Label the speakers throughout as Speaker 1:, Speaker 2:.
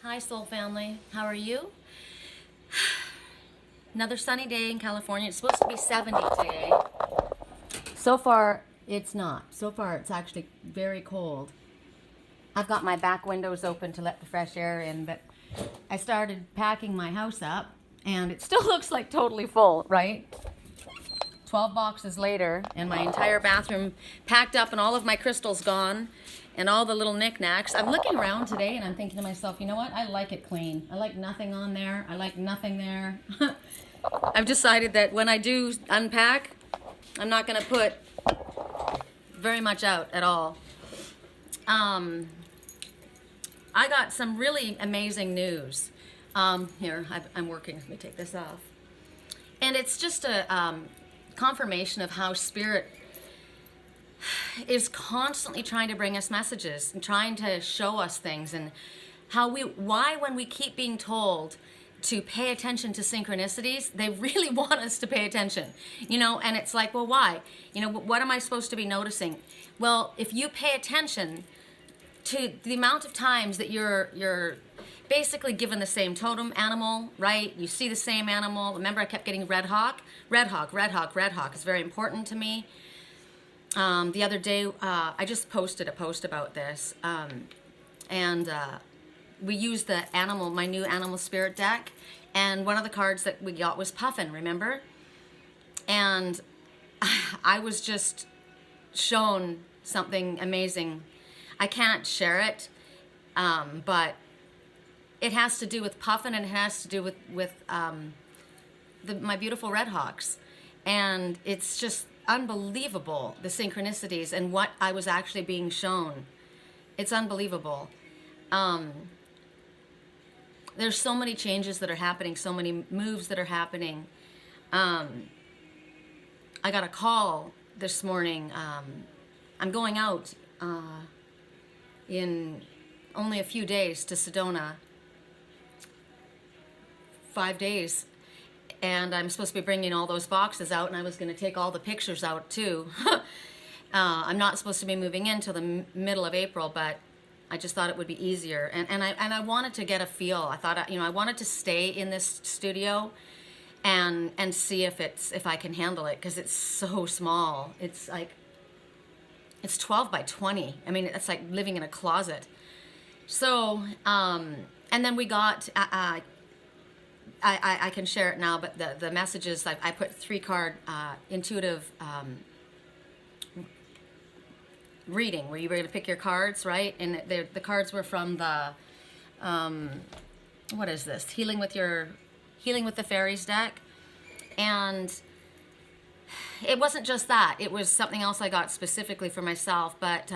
Speaker 1: Hi, Soul Family. How are you? Another sunny day in California. It's supposed to be 70 today. So far, it's not. So far, it's actually very cold. I've got my back windows open to let the fresh air in, but I started packing my house up, and it still looks like totally full, right? 12 boxes later, and my entire bathroom packed up, and all of my crystals gone, and all the little knickknacks. I'm looking around today, and I'm thinking to myself, you know what? I like it clean. I like nothing on there. I like nothing there. I've decided that when I do unpack, I'm not going to put very much out at all. I got some really amazing news. Here, I'm working. Let me take this off. And it's just a confirmation of how Spirit is constantly trying to bring us messages and trying to show us things, and why when we keep being told to pay attention to synchronicities, they really want us to pay attention, and it's like, well, why? What am I supposed to be noticing? Well, if you pay attention to the amount of times that you're basically given the same totem animal, right? You see the same animal. Remember, I kept getting red hawk. Red hawk, red hawk, red hawk is very important to me. The other day, I just posted a post about this, and we used my new animal spirit deck, and one of the cards that we got was Puffin, remember? And I was just shown something amazing. I can't share it, but it has to do with Puffin, and it has to do with my beautiful red hawks, and it's just unbelievable, the synchronicities and what I was actually being shown. It's unbelievable. There's so many changes that are happening, so many moves that are happening. I got a call this morning. I'm going out in only a few days to Sedona. 5 days. And I'm supposed to be bringing all those boxes out, and I was going to take all the pictures out too. I'm not supposed to be moving in till the middle of April, but I just thought it would be easier. And I wanted to get a feel. I thought, I wanted to stay in this studio and see if I can handle it, because it's so small. It's 12 by 20. I mean, it's like living in a closet. So, and then we got. I can share it now, but the messages, I put 3-card intuitive reading, where you were going to pick your cards, right? And the cards were from the, what is this? Healing with the Fairies deck. And it wasn't just that. It was something else I got specifically for myself. But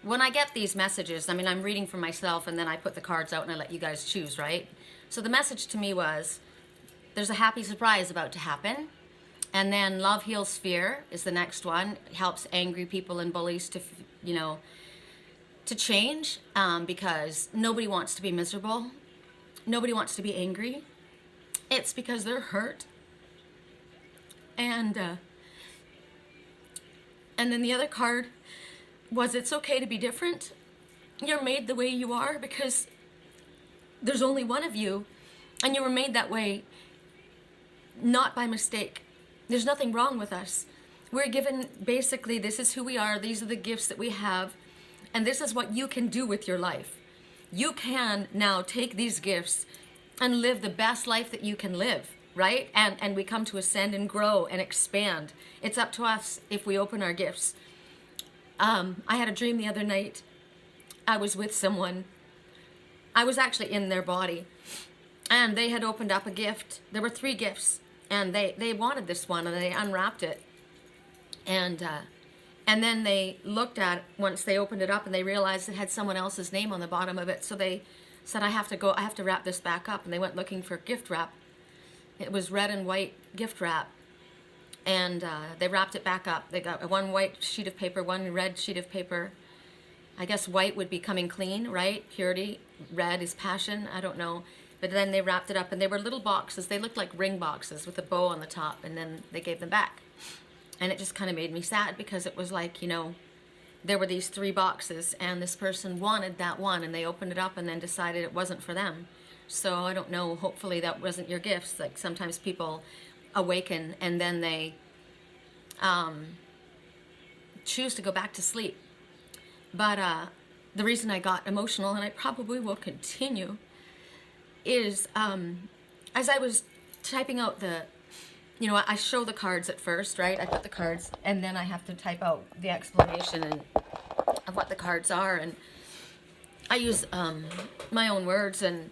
Speaker 1: when I get these messages, I'm reading for myself, and then I put the cards out and I let you guys choose, right? So the message to me was, there's a happy surprise about to happen. And then Love Heals Fear is the next one. It helps angry people and bullies to change, because nobody wants to be miserable. Nobody wants to be angry. It's because they're hurt. And then the other card was, it's okay to be different. You're made the way you are because there's only one of you, and you were made that way not by mistake. There's nothing wrong with us. We're given, basically, this is who we are, these are the gifts that we have, and this is what you can do with your life. You can now take these gifts and live the best life that you can live, right? And we come to ascend and grow and expand. It's up to us if we open our gifts. I had a dream the other night. I was with someone. I was actually in their body, and they had opened up a gift. There were 3 gifts, and they wanted this one, and they unwrapped it, and then they looked at it once they opened it up, and they realized it had someone else's name on the bottom of it. So they said, I have to wrap this back up, and they went looking for gift wrap. It was red and white gift wrap, and they wrapped it back up. They got one white sheet of paper, one red sheet of paper. I guess white would be coming clean, right? Purity. Red is passion. I don't know. But then they wrapped it up, and they were little boxes. They looked like ring boxes with a bow on the top, and then they gave them back. And it just kind of made me sad, because it was like, there were these 3 boxes, and this person wanted that one, and they opened it up and then decided it wasn't for them. So I don't know, hopefully that wasn't your gifts. Like sometimes people awaken and then they choose to go back to sleep. But the reason I got emotional, and I probably will continue, is as I was typing out the, I show the cards at first, right? I put the cards, and then I have to type out the explanation of what the cards are, and I use my own words, and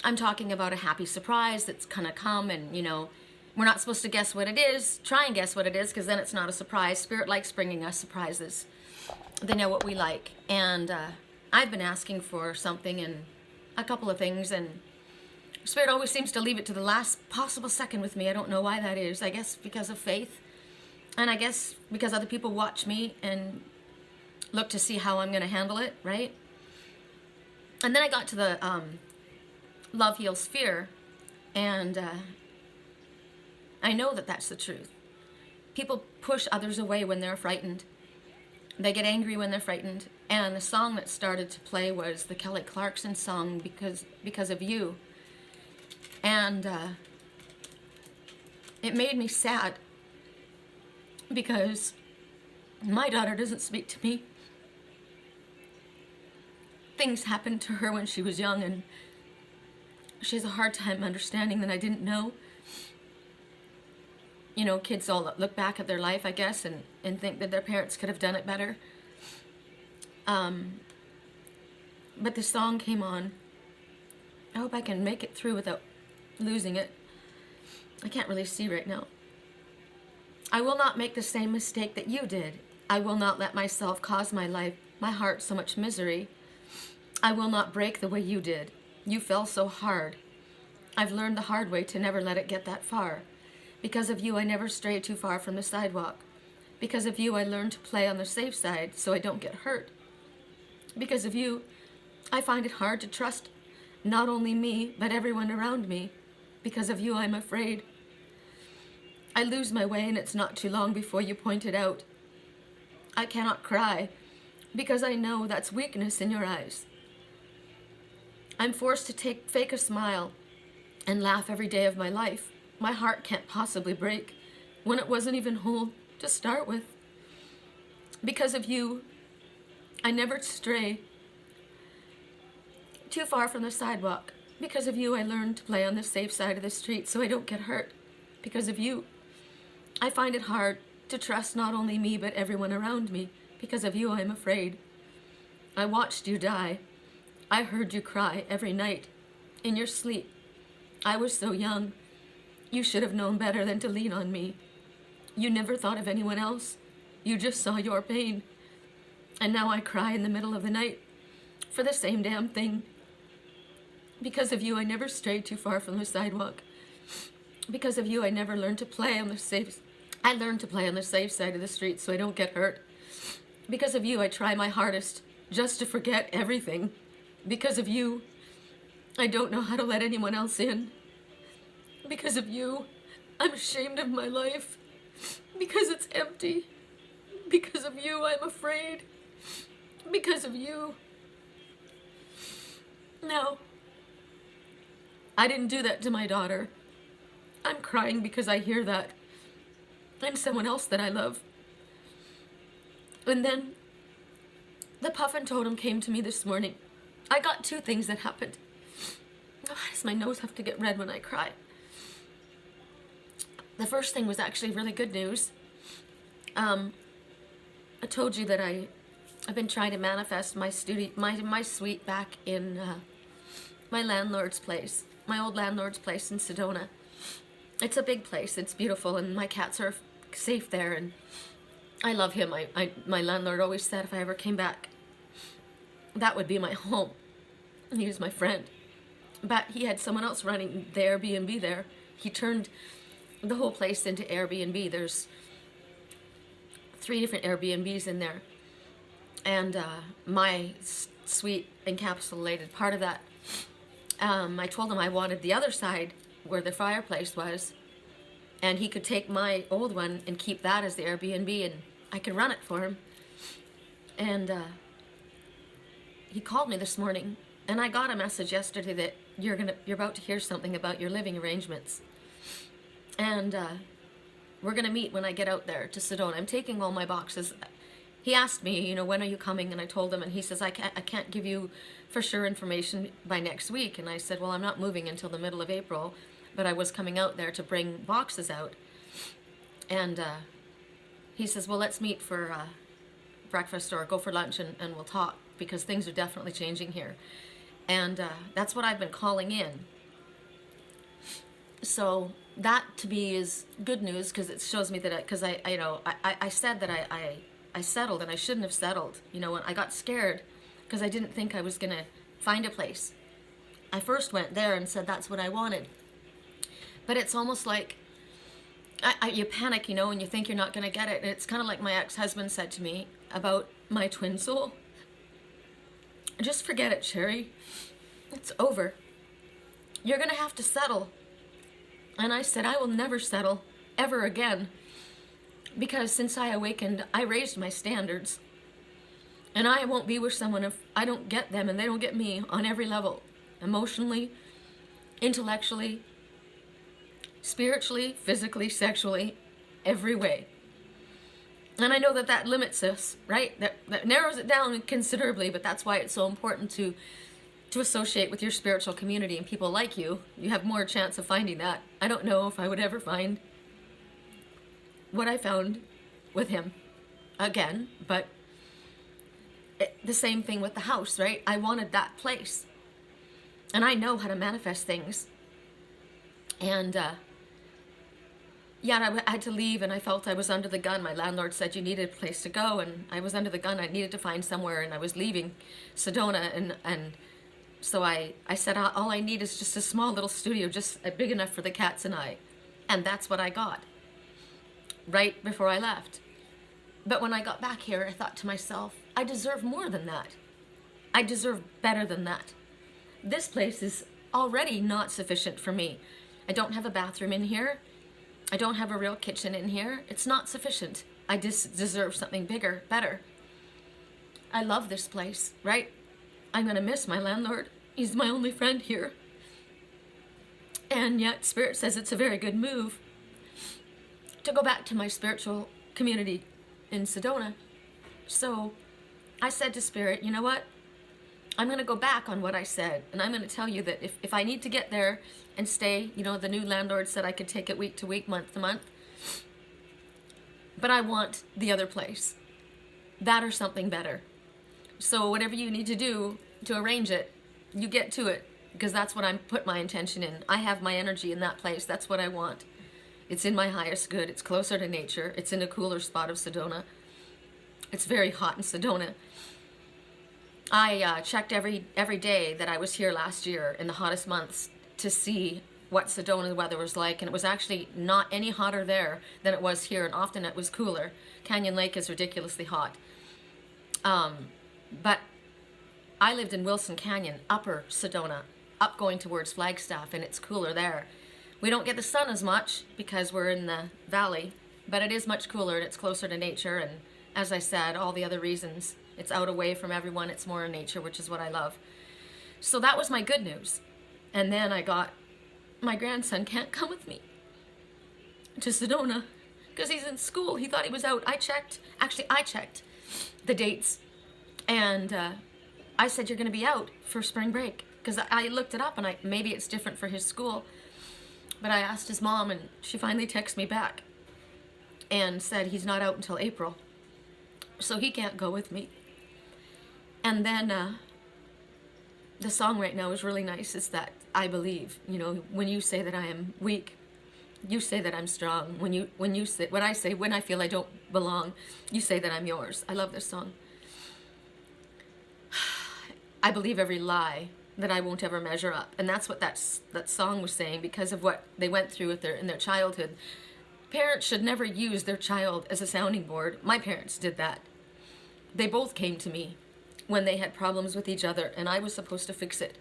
Speaker 1: I'm talking about a happy surprise that's gonna come, and we're not supposed to guess what it is. Try and guess what it is, because then it's not a surprise. Spirit likes bringing us surprises. They know what we like, and I've been asking for something and a couple of things, and Spirit always seems to leave it to the last possible second with me. I don't know why that is. I guess because of faith, and I guess because other people watch me and look to see how I'm going to handle it, right? And then I got to the love heals fear, and I know that that's the truth. People push others away when they're frightened. They get angry when they're frightened. And the song that started to play was the Kelly Clarkson song, Because of You. And it made me sad because my daughter doesn't speak to me. Things happened to her when she was young, and she has a hard time understanding that I didn't know. Kids all look back at their life, I guess, and think that their parents could have done it better. But the song came on. I hope I can make it through without losing it. I can't really see right now. I will not make the same mistake that you did. I will not let myself cause my heart so much misery. I will not break the way you did. You fell so hard. I've learned the hard way to never let it get that far. Because of you, I never stray too far from the sidewalk. Because of you, I learned to play on the safe side so I don't get hurt. Because of you, I find it hard to trust not only me, but everyone around me. Because of you, I'm afraid. I lose my way, and it's not too long before you point it out. I cannot cry, because I know that's weakness in your eyes. I'm forced to fake a smile and laugh every day of my life. My heart can't possibly break when it wasn't even whole to start with. Because of you, I never stray too far from the sidewalk. Because of you, I learned to play on the safe side of the street so I don't get hurt. Because of you, I find it hard to trust not only me but everyone around me. Because of you, I'm afraid. I watched you die. I heard you cry every night in your sleep. I was so young. You should have known better than to lean on me. You never thought of anyone else. You just saw your pain. And now I cry in the middle of the night for the same damn thing. Because of you, I never strayed too far from the sidewalk. Because of you, I never learned to play on the safe. I learned to play on the safe side of the street so I don't get hurt. Because of you, I try my hardest just to forget everything. Because of you, I don't know how to let anyone else in. Because of you, I'm ashamed of my life. Because it's empty. Because of you, I'm afraid. Because of you. No. I didn't do that to my daughter. I'm crying because I hear that. I'm someone else that I love. And then the puffin totem came to me this morning. I got 2 things that happened. Why does my nose have to get red when I cry? The first thing was actually really good news. I told you that I've been trying to manifest my suite back in my landlord's place, my old landlord's place in Sedona. It's a big place. It's beautiful, and my cats are safe there, and I love him. My landlord always said if I ever came back, that would be my home. He was my friend. But he had someone else running the Airbnb there. He turned the whole place into Airbnb. There's 3 different Airbnbs in there. And my suite encapsulated part of that. I told him I wanted the other side where the fireplace was. And he could take my old one and keep that as the Airbnb, and I could run it for him. And he called me this morning, and I got a message yesterday that you're about to hear something about your living arrangements. And we're gonna meet when I get out there to Sedona. I'm taking all my boxes. He asked me, you know, when are you coming? And I told him, and he says, I can't give you for sure information by next week. And I said, well, I'm not moving until the middle of April, but I was coming out there to bring boxes out. And he says, well, let's meet for breakfast or go for lunch and we'll talk, because things are definitely changing here. And that's what I've been calling in. So that to me is good news, because it shows me that, because I said that I settled, and I shouldn't have settled. You know, when I got scared because I didn't think I was going to find a place. I first went there and said that's what I wanted. But it's almost like you panic, you know, and you think you're not going to get it. And it's kind of like my ex-husband said to me about my twin soul. Just forget it, Sherry. It's over. You're going to have to settle. And I said, I will never settle ever again. Because since I awakened, I raised my standards. And I won't be with someone if I don't get them and they don't get me on every level. Emotionally, intellectually, spiritually, physically, sexually, every way. And I know that that limits us, right? That narrows it down considerably, but that's why it's so important to associate with your spiritual community and people like you. You have more chance of finding that. I don't know if I would ever find what I found with him again, but the same thing with the house, right? I wanted that place. And I know how to manifest things. And I had to leave, and I felt I was under the gun. My landlord said you needed a place to go, and I was under the gun. I needed to find somewhere, and I was leaving Sedona, and so I said, all I need is just a small little studio, just big enough for the cats and I. And that's what I got right before I left. But when I got back here, I thought to myself, I deserve more than that. I deserve better than that. This place is already not sufficient for me. I don't have a bathroom in here. I don't have a real kitchen in here. It's not sufficient. I deserve something bigger, better. I love this place, right? I'm going to miss my landlord. He's my only friend here. And yet Spirit says it's a very good move to go back to my spiritual community in Sedona. So I said to Spirit, you know what? I'm going to go back on what I said. And I'm going to tell you that if I need to get there and stay, you know, the new landlord said I could take it week to week, month to month. But I want the other place. That or something better. So whatever you need to do to arrange it, you get to it. Because that's what I put my intention in. I have my energy in that place. That's what I want. It's in my highest good. It's closer to nature. It's in a cooler spot of Sedona. It's very hot in Sedona. I checked every day that I was here last year in the hottest months to see what Sedona weather was like, and it was actually not any hotter there than it was here, and often it was cooler. Canyon Lake is ridiculously hot. But I lived in Wilson Canyon, upper Sedona, up going towards Flagstaff, and it's cooler there. We don't get the sun as much because we're in the valley, but it is much cooler and it's closer to nature, and as I said, all the other reasons. It's out away from everyone, it's more in nature, which is what I love. So that was my good news. And then I got, my grandson can't come with me to Sedona because he's in school. He thought he was out. I checked the dates, and I said, you're going to be out for spring break, because I looked it up, and maybe it's different for his school. But I asked his mom, and she finally texted me back and said he's not out until April. So he can't go with me. And then the song right now is really nice. It's that I believe. You know, when you say that I am weak, you say that I'm strong. When I say when I feel I don't belong, you say that I'm yours. I love this song. I believe every lie that I won't ever measure up. And that's what that song was saying, because of what they went through in their childhood. Parents should never use their child as a sounding board. My parents did that. They both came to me when they had problems with each other, and I was supposed to fix it.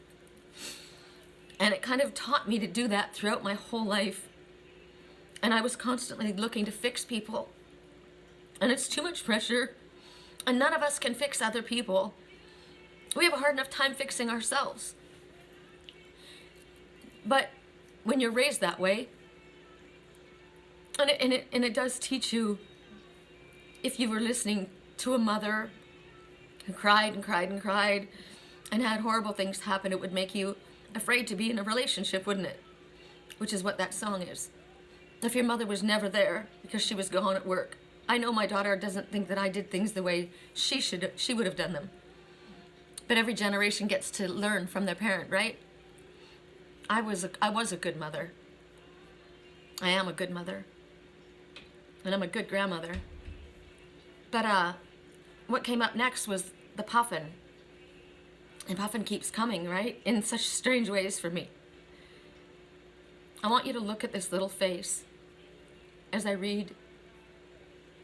Speaker 1: And it kind of taught me to do that throughout my whole life. And I was constantly looking to fix people. And it's too much pressure. And none of us can fix other people. We have a hard enough time fixing ourselves. But when you're raised that way, and it does teach you, if you were listening to a mother who cried and cried and cried and had horrible things happen, it would make you afraid to be in a relationship, wouldn't it? Which is what that song is. If your mother was never there because she was gone at work. I know my daughter doesn't think that I did things the way she would have done them. But every generation gets to learn from their parent, right? I was a good mother. I am a good mother. And I'm a good grandmother. But what came up next was the puffin. And puffin keeps coming, right? In such strange ways for me. I want you to look at this little face as I read.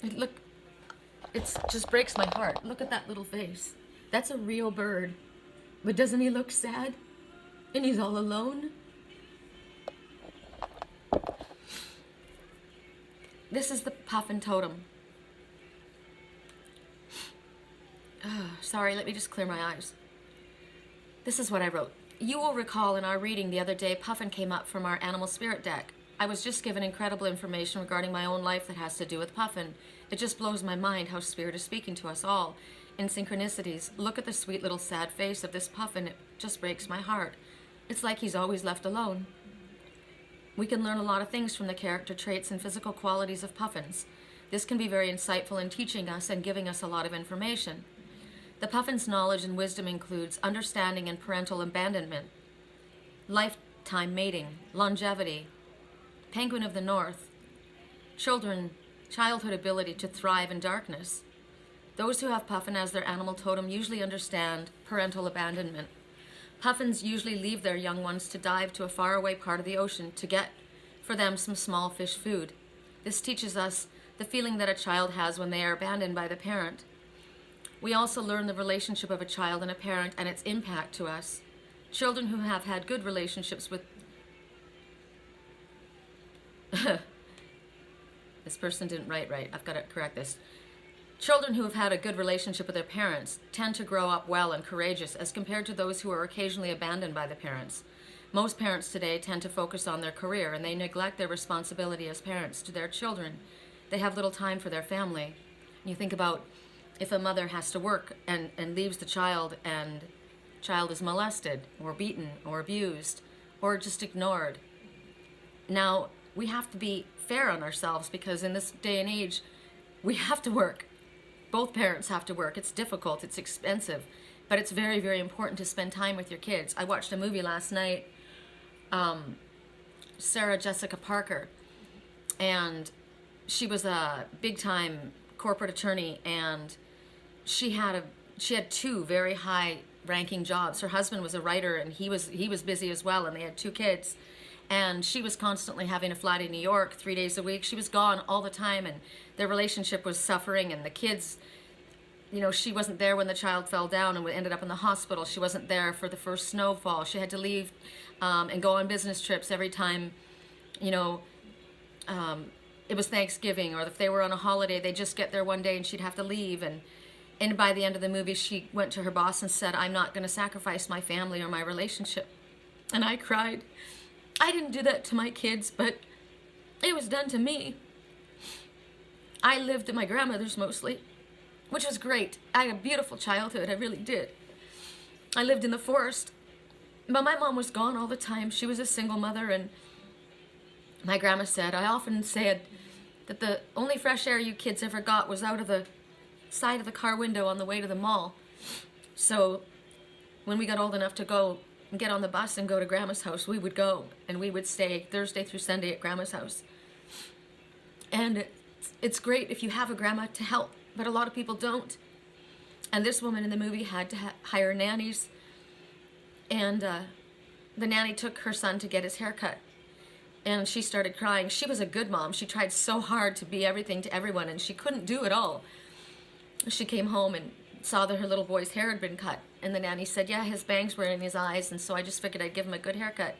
Speaker 1: It just breaks my heart. Look at that little face. That's a real bird. But doesn't he look sad? And he's all alone. This is the puffin totem. Oh, sorry, let me just clear my eyes. This is what I wrote. You will recall in our reading the other day, puffin came up from our animal spirit deck. I was just given incredible information regarding my own life that has to do with puffin. It just blows my mind how spirit is speaking to us all in synchronicities. Look at the sweet little sad face of this puffin. It just breaks my heart. It's like he's always left alone. We can learn a lot of things from the character traits and physical qualities of puffins. This can be very insightful in teaching us and giving us a lot of information. The puffin's knowledge and wisdom includes understanding and parental abandonment, lifetime mating, longevity, penguin of the north, childhood ability to thrive in darkness. Those who have puffin as their animal totem usually understand parental abandonment. Puffins usually leave their young ones to dive to a faraway part of the ocean to get, for them, some small fish food. This teaches us the feeling that a child has when they are abandoned by the parent. We also learn the relationship of a child and a parent and its impact to us. Children who have had good relationships with... This person didn't write right. I've got to correct this. Children who have had a good relationship with their parents tend to grow up well and courageous as compared to those who are occasionally abandoned by the parents. Most parents today tend to focus on their career and they neglect their responsibility as parents to their children. They have little time for their family. You think about if a mother has to work and leaves the child and child is molested or beaten or abused or just ignored. Now, we have to be fair on ourselves because in this day and age, we have to work. Both parents have to work. It's difficult, it's expensive, but it's very, very important to spend time with your kids. I watched a movie last night, Sarah Jessica Parker, and she was a big-time corporate attorney, and she had two very high-ranking jobs. Her husband was a writer, and he was busy as well, and they had two kids. And she was constantly having to fly to New York 3 days a week. She was gone all the time, and their relationship was suffering. And the kids, she wasn't there when the child fell down and ended up in the hospital. She wasn't there for the first snowfall. She had to leave and go on business trips every time, it was Thanksgiving, or if they were on a holiday, they'd just get there one day and she'd have to leave. And by the end of the movie, she went to her boss and said, "I'm not going to sacrifice my family or my relationship." And I cried. I didn't do that to my kids, but it was done to me. I lived at my grandmother's mostly, which was great. I had a beautiful childhood, I really did. I lived in the forest, but my mom was gone all the time. She was a single mother, and my grandma said, I often said that the only fresh air you kids ever got was out of the side of the car window on the way to the mall. So when we got old enough to go and get on the bus and go to Grandma's house, we would go, and we would stay Thursday through Sunday at Grandma's house. And it's great if you have a grandma to help, but a lot of people don't. And this woman in the movie had to hire nannies, and the nanny took her son to get his hair cut, and she started crying. She was a good mom. She tried so hard to be everything to everyone, and she couldn't do it all. She came home and saw that her little boy's hair had been cut, and the nanny said, yeah, his bangs were in his eyes, and so I just figured I'd give him a good haircut.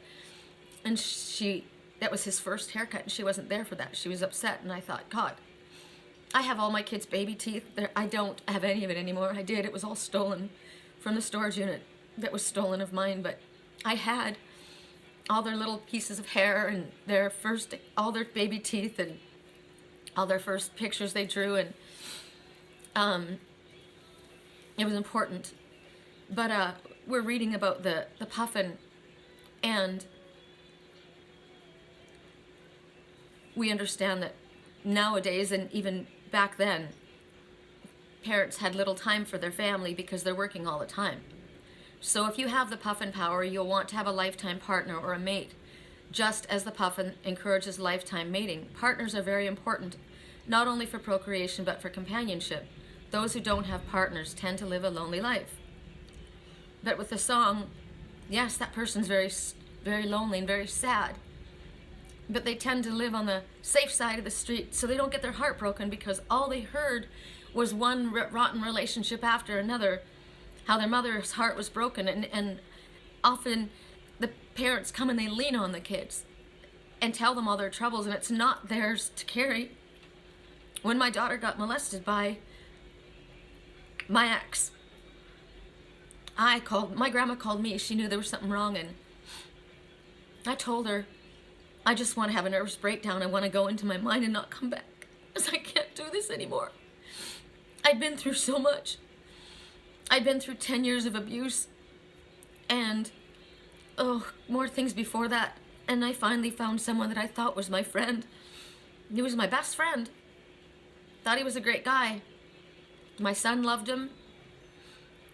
Speaker 1: And that was his first haircut, and she wasn't there for that. She was upset, and I thought, God, I have all my kids' baby teeth. I don't have any of it anymore. I did. It was all stolen from the storage unit that was stolen of mine. But I had all their little pieces of hair and all their baby teeth and all their first pictures they drew. And it was important. But we're reading about the puffin, and we understand that nowadays, and even back then, parents had little time for their family because they're working all the time. So if you have the puffin power, you'll want to have a lifetime partner or a mate. Just as the puffin encourages lifetime mating, partners are very important, not only for procreation but for companionship. Those who don't have partners tend to live a lonely life. But with the song, yes, that person's very, very lonely and very sad. But they tend to live on the safe side of the street so they don't get their heart broken, because all they heard was one rotten relationship after another, how their mother's heart was broken. And often the parents come and they lean on the kids and tell them all their troubles, and it's not theirs to carry. When my daughter got molested by my ex, my grandma called me. She knew there was something wrong, and I told her, I just want to have a nervous breakdown. I want to go into my mind and not come back, because I can't do this anymore. I'd been through so much. I'd been through 10 years of abuse and more things before that. And I finally found someone that I thought was my friend. He was my best friend. Thought he was a great guy. My son loved him.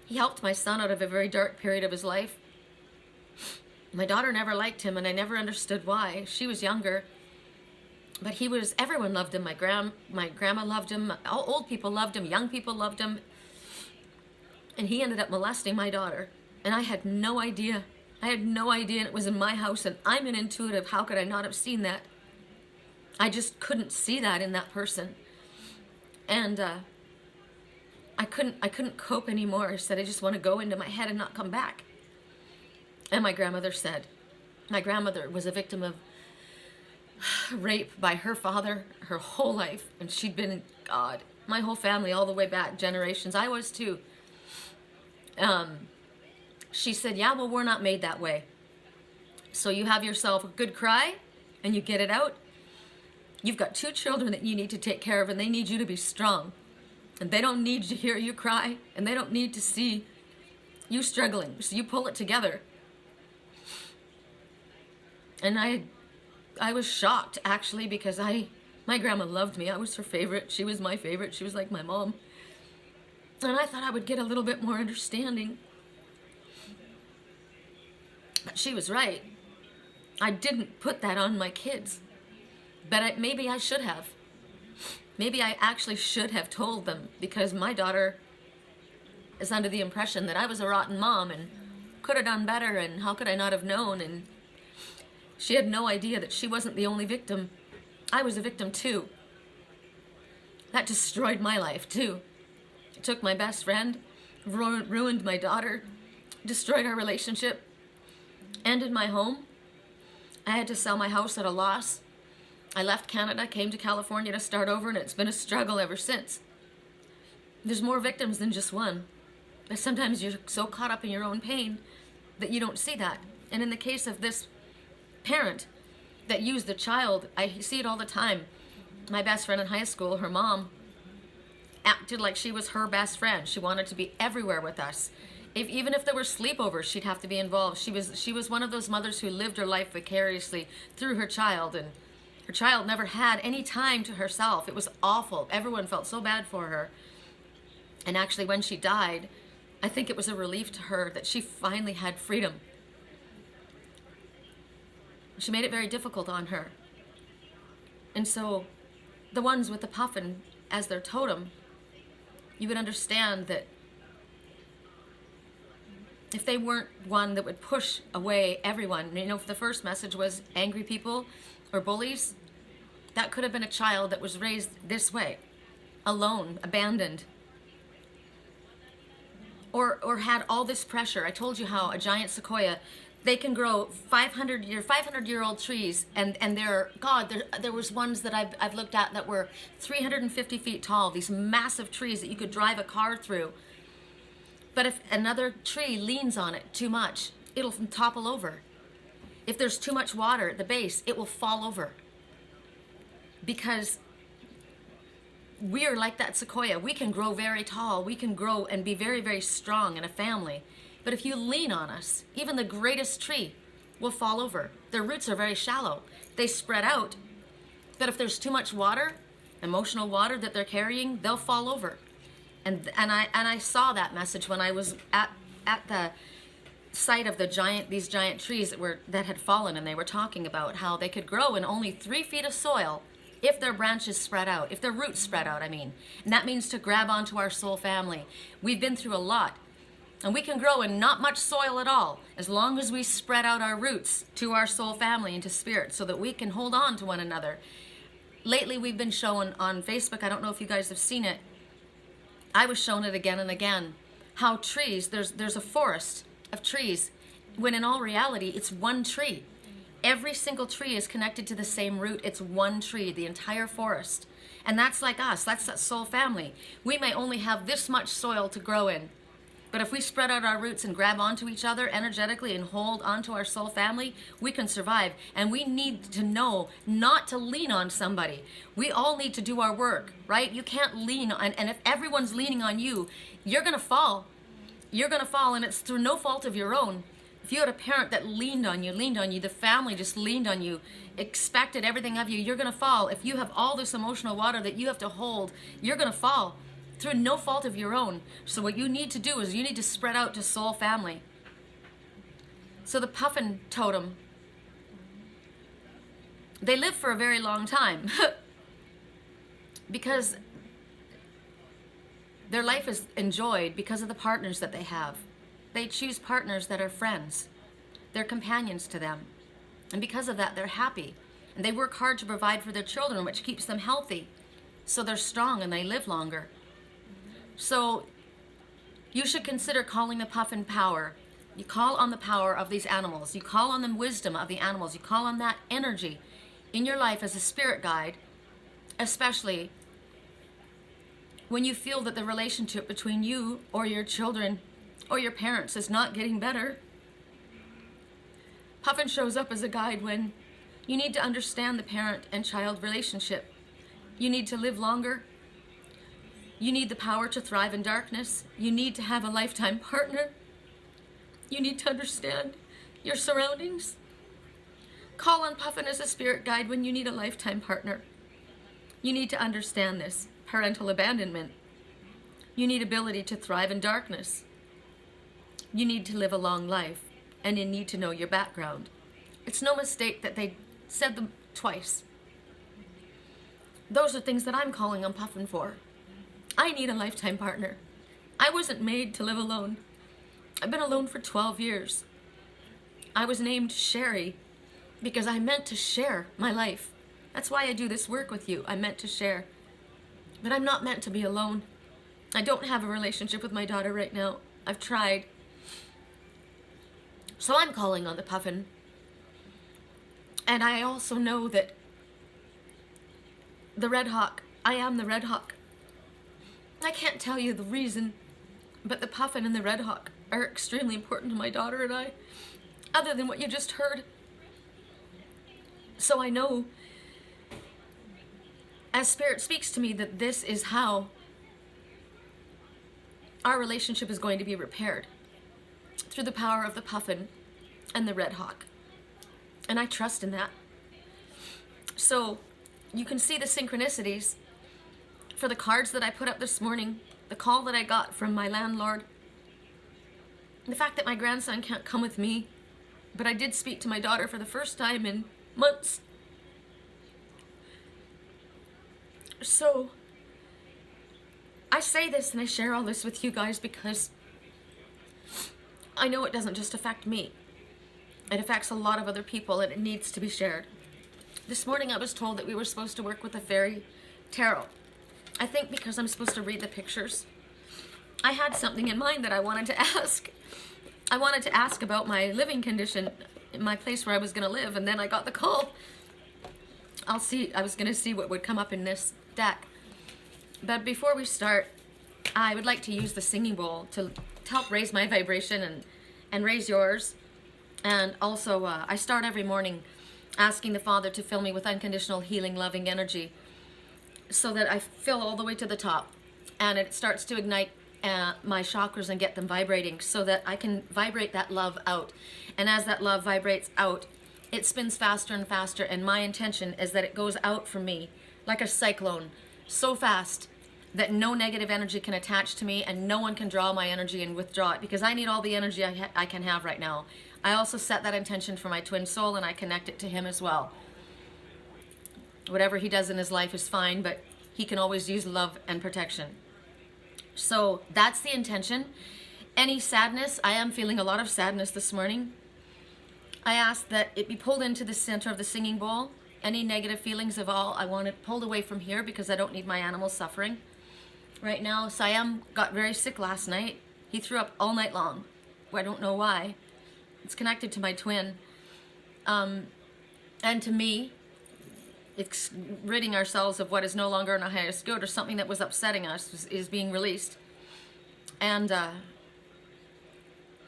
Speaker 1: He helped my son out of a very dark period of his life. My daughter never liked him, and I never understood why. She was younger, but everyone loved him. My grandma loved him. All old people loved him. Young people loved him. And he ended up molesting my daughter, and I had no idea. I had no idea, and it was in my house, and I'm an intuitive. How could I not have seen that? I just couldn't see that in that person. And I couldn't cope anymore. I said, I just want to go into my head and not come back. And my grandmother was a victim of rape by her father her whole life. And she'd been, God, my whole family, all the way back generations. I was too. She said, yeah, well, we're not made that way. So you have yourself a good cry and you get it out. You've got 2 children that you need to take care of, and they need you to be strong. And they don't need to hear you cry, and they don't need to see you struggling. So you pull it together. And I was shocked, actually, because my grandma loved me. I was her favorite. She was my favorite. She was like my mom. And I thought I would get a little bit more understanding. But she was right. I didn't put that on my kids. But maybe I should have. Maybe I actually should have told them, because my daughter is under the impression that I was a rotten mom and could have done better, and how could I not have known? And she had no idea that she wasn't the only victim. I was a victim too. That destroyed my life too. It took my best friend, ruined my daughter, destroyed our relationship, ended my home. I had to sell my house at a loss. I left Canada, came to California to start over, and it's been a struggle ever since. There's more victims than just one. But sometimes you're so caught up in your own pain that you don't see that. And in the case of this parent that used the child, I see it all the time. My best friend in high school, her mom, acted like she was her best friend. She wanted to be everywhere with us. Even if there were sleepovers, she'd have to be involved. She was one of those mothers who lived her life vicariously through her child, and her child never had any time to herself. It was awful. Everyone felt so bad for her. And actually, when she died, I think it was a relief to her that she finally had freedom. She made it very difficult on her. And so, the ones with the puffin as their totem, you would understand that if they weren't one that would push away everyone, if the first message was angry people or bullies, that could have been a child that was raised this way, alone, abandoned, or had all this pressure. I told you how a giant sequoia They can grow 500-year-old trees, and there was ones that I've looked at that were 350 feet tall, these massive trees that you could drive a car through. But if another tree leans on it too much, it'll topple over. If there's too much water at the base, it will fall over. Because we're like that sequoia. We can grow very tall. We can grow and be very, very strong in a family. But if you lean on us, even the greatest tree will fall over. Their roots are very shallow. They spread out. But if there's too much water, emotional water that they're carrying, they'll fall over. And I saw that message when I was at the site of these giant trees that had fallen, and they were talking about how they could grow in only 3 feet of soil if their branches spread out, if their roots spread out, I mean. And that means to grab onto our soul family. We've been through a lot. And we can grow in not much soil at all, as long as we spread out our roots to our soul family and to spirit, so that we can hold on to one another. Lately, we've been shown on Facebook, I don't know if you guys have seen it, I was shown it again and again, how trees, there's a forest of trees, when in all reality, it's one tree. Every single tree is connected to the same root. It's one tree, the entire forest. And that's like us, that's that soul family. We may only have this much soil to grow in, but if we spread out our roots and grab onto each other energetically and hold onto our soul family, we can survive. And we need to know not to lean on somebody. We all need to do our work, right? You can't lean on, and if everyone's leaning on you, you're going to fall. You're going to fall, and it's through no fault of your own. If you had a parent that leaned on you, the family just leaned on you, expected everything of you, you're going to fall. If you have all this emotional water that you have to hold, you're going to fall. Through no fault of your own. So what you need to do is you need to spread out to soul family. So the puffin totem, they live for a very long time because their life is enjoyed because of the partners that they have. They choose partners that are friends. They're companions to them. And because of that, they're happy. And they work hard to provide for their children, which keeps them healthy. So they're strong and they live longer. So you should consider calling the puffin power. You call on the power of these animals. You call on the wisdom of the animals. You call on that energy in your life as a spirit guide, especially when you feel that the relationship between you or your children or your parents is not getting better. Puffin shows up as a guide when you need to understand the parent and child relationship. You need to live longer. You need the power to thrive in darkness. You need to have a lifetime partner. You need to understand your surroundings. Call on Puffin as a spirit guide when you need a lifetime partner. You need to understand this. Parental abandonment. You need ability to thrive in darkness. You need to live a long life, and you need to know your background. It's no mistake that they said them twice. Those are things that I'm calling on Puffin for. I need a lifetime partner. I wasn't made to live alone. I've been alone for 12 years. I was named Sherry because I meant to share my life. That's why I do this work with you. I meant to share. But I'm not meant to be alone. I don't have a relationship with my daughter right now. I've tried. So I'm calling on the Puffin. And I also know that the Red Hawk, I am the Red Hawk. I can't tell you the reason, but the Puffin and the Red Hawk are extremely important to my daughter and I, other than what you just heard. So I know, as Spirit speaks to me, that this is how our relationship is going to be repaired, through the power of the Puffin and the Red Hawk. And I trust in that. So you can see the synchronicities for the cards that I put up this morning, the call that I got from my landlord, the fact that my grandson can't come with me, but I did speak to my daughter for the first time in months. So I say this and I share all this with you guys because I know it doesn't just affect me. It affects a lot of other people and it needs to be shared. This morning I was told that we were supposed to work with a fairy tarot. I think because I'm supposed to read the pictures. I had something in mind that I wanted to ask. I wanted to ask about my living condition in my place where I was going to live, and then I got the call. I was going to see what would come up in this deck. But before we start, I would like to use the singing bowl to help raise my vibration and raise yours. And also, I start every morning asking the Father to fill me with unconditional healing, loving energy so that I fill all the way to the top. And it starts to ignite my chakras and get them vibrating so that I can vibrate that love out. And as that love vibrates out, it spins faster and faster. And my intention is that it goes out from me like a cyclone, so fast that no negative energy can attach to me and no one can draw my energy and withdraw it, because I need all the energy I can have right now. I also set that intention for my twin soul, and I connect it to him as well. Whatever he does in his life is fine, but he can always use love and protection. So that's the intention. Any sadness, I am feeling a lot of sadness this morning. I ask that it be pulled into the center of the singing bowl. Any negative feelings of all, I want it pulled away from here because I don't need my animals suffering right now. Siam got very sick last night. He threw up all night long. I don't know why. It's connected to my twin. And to me, it's ridding ourselves of what is no longer in our highest good, or something that was upsetting us is being released. And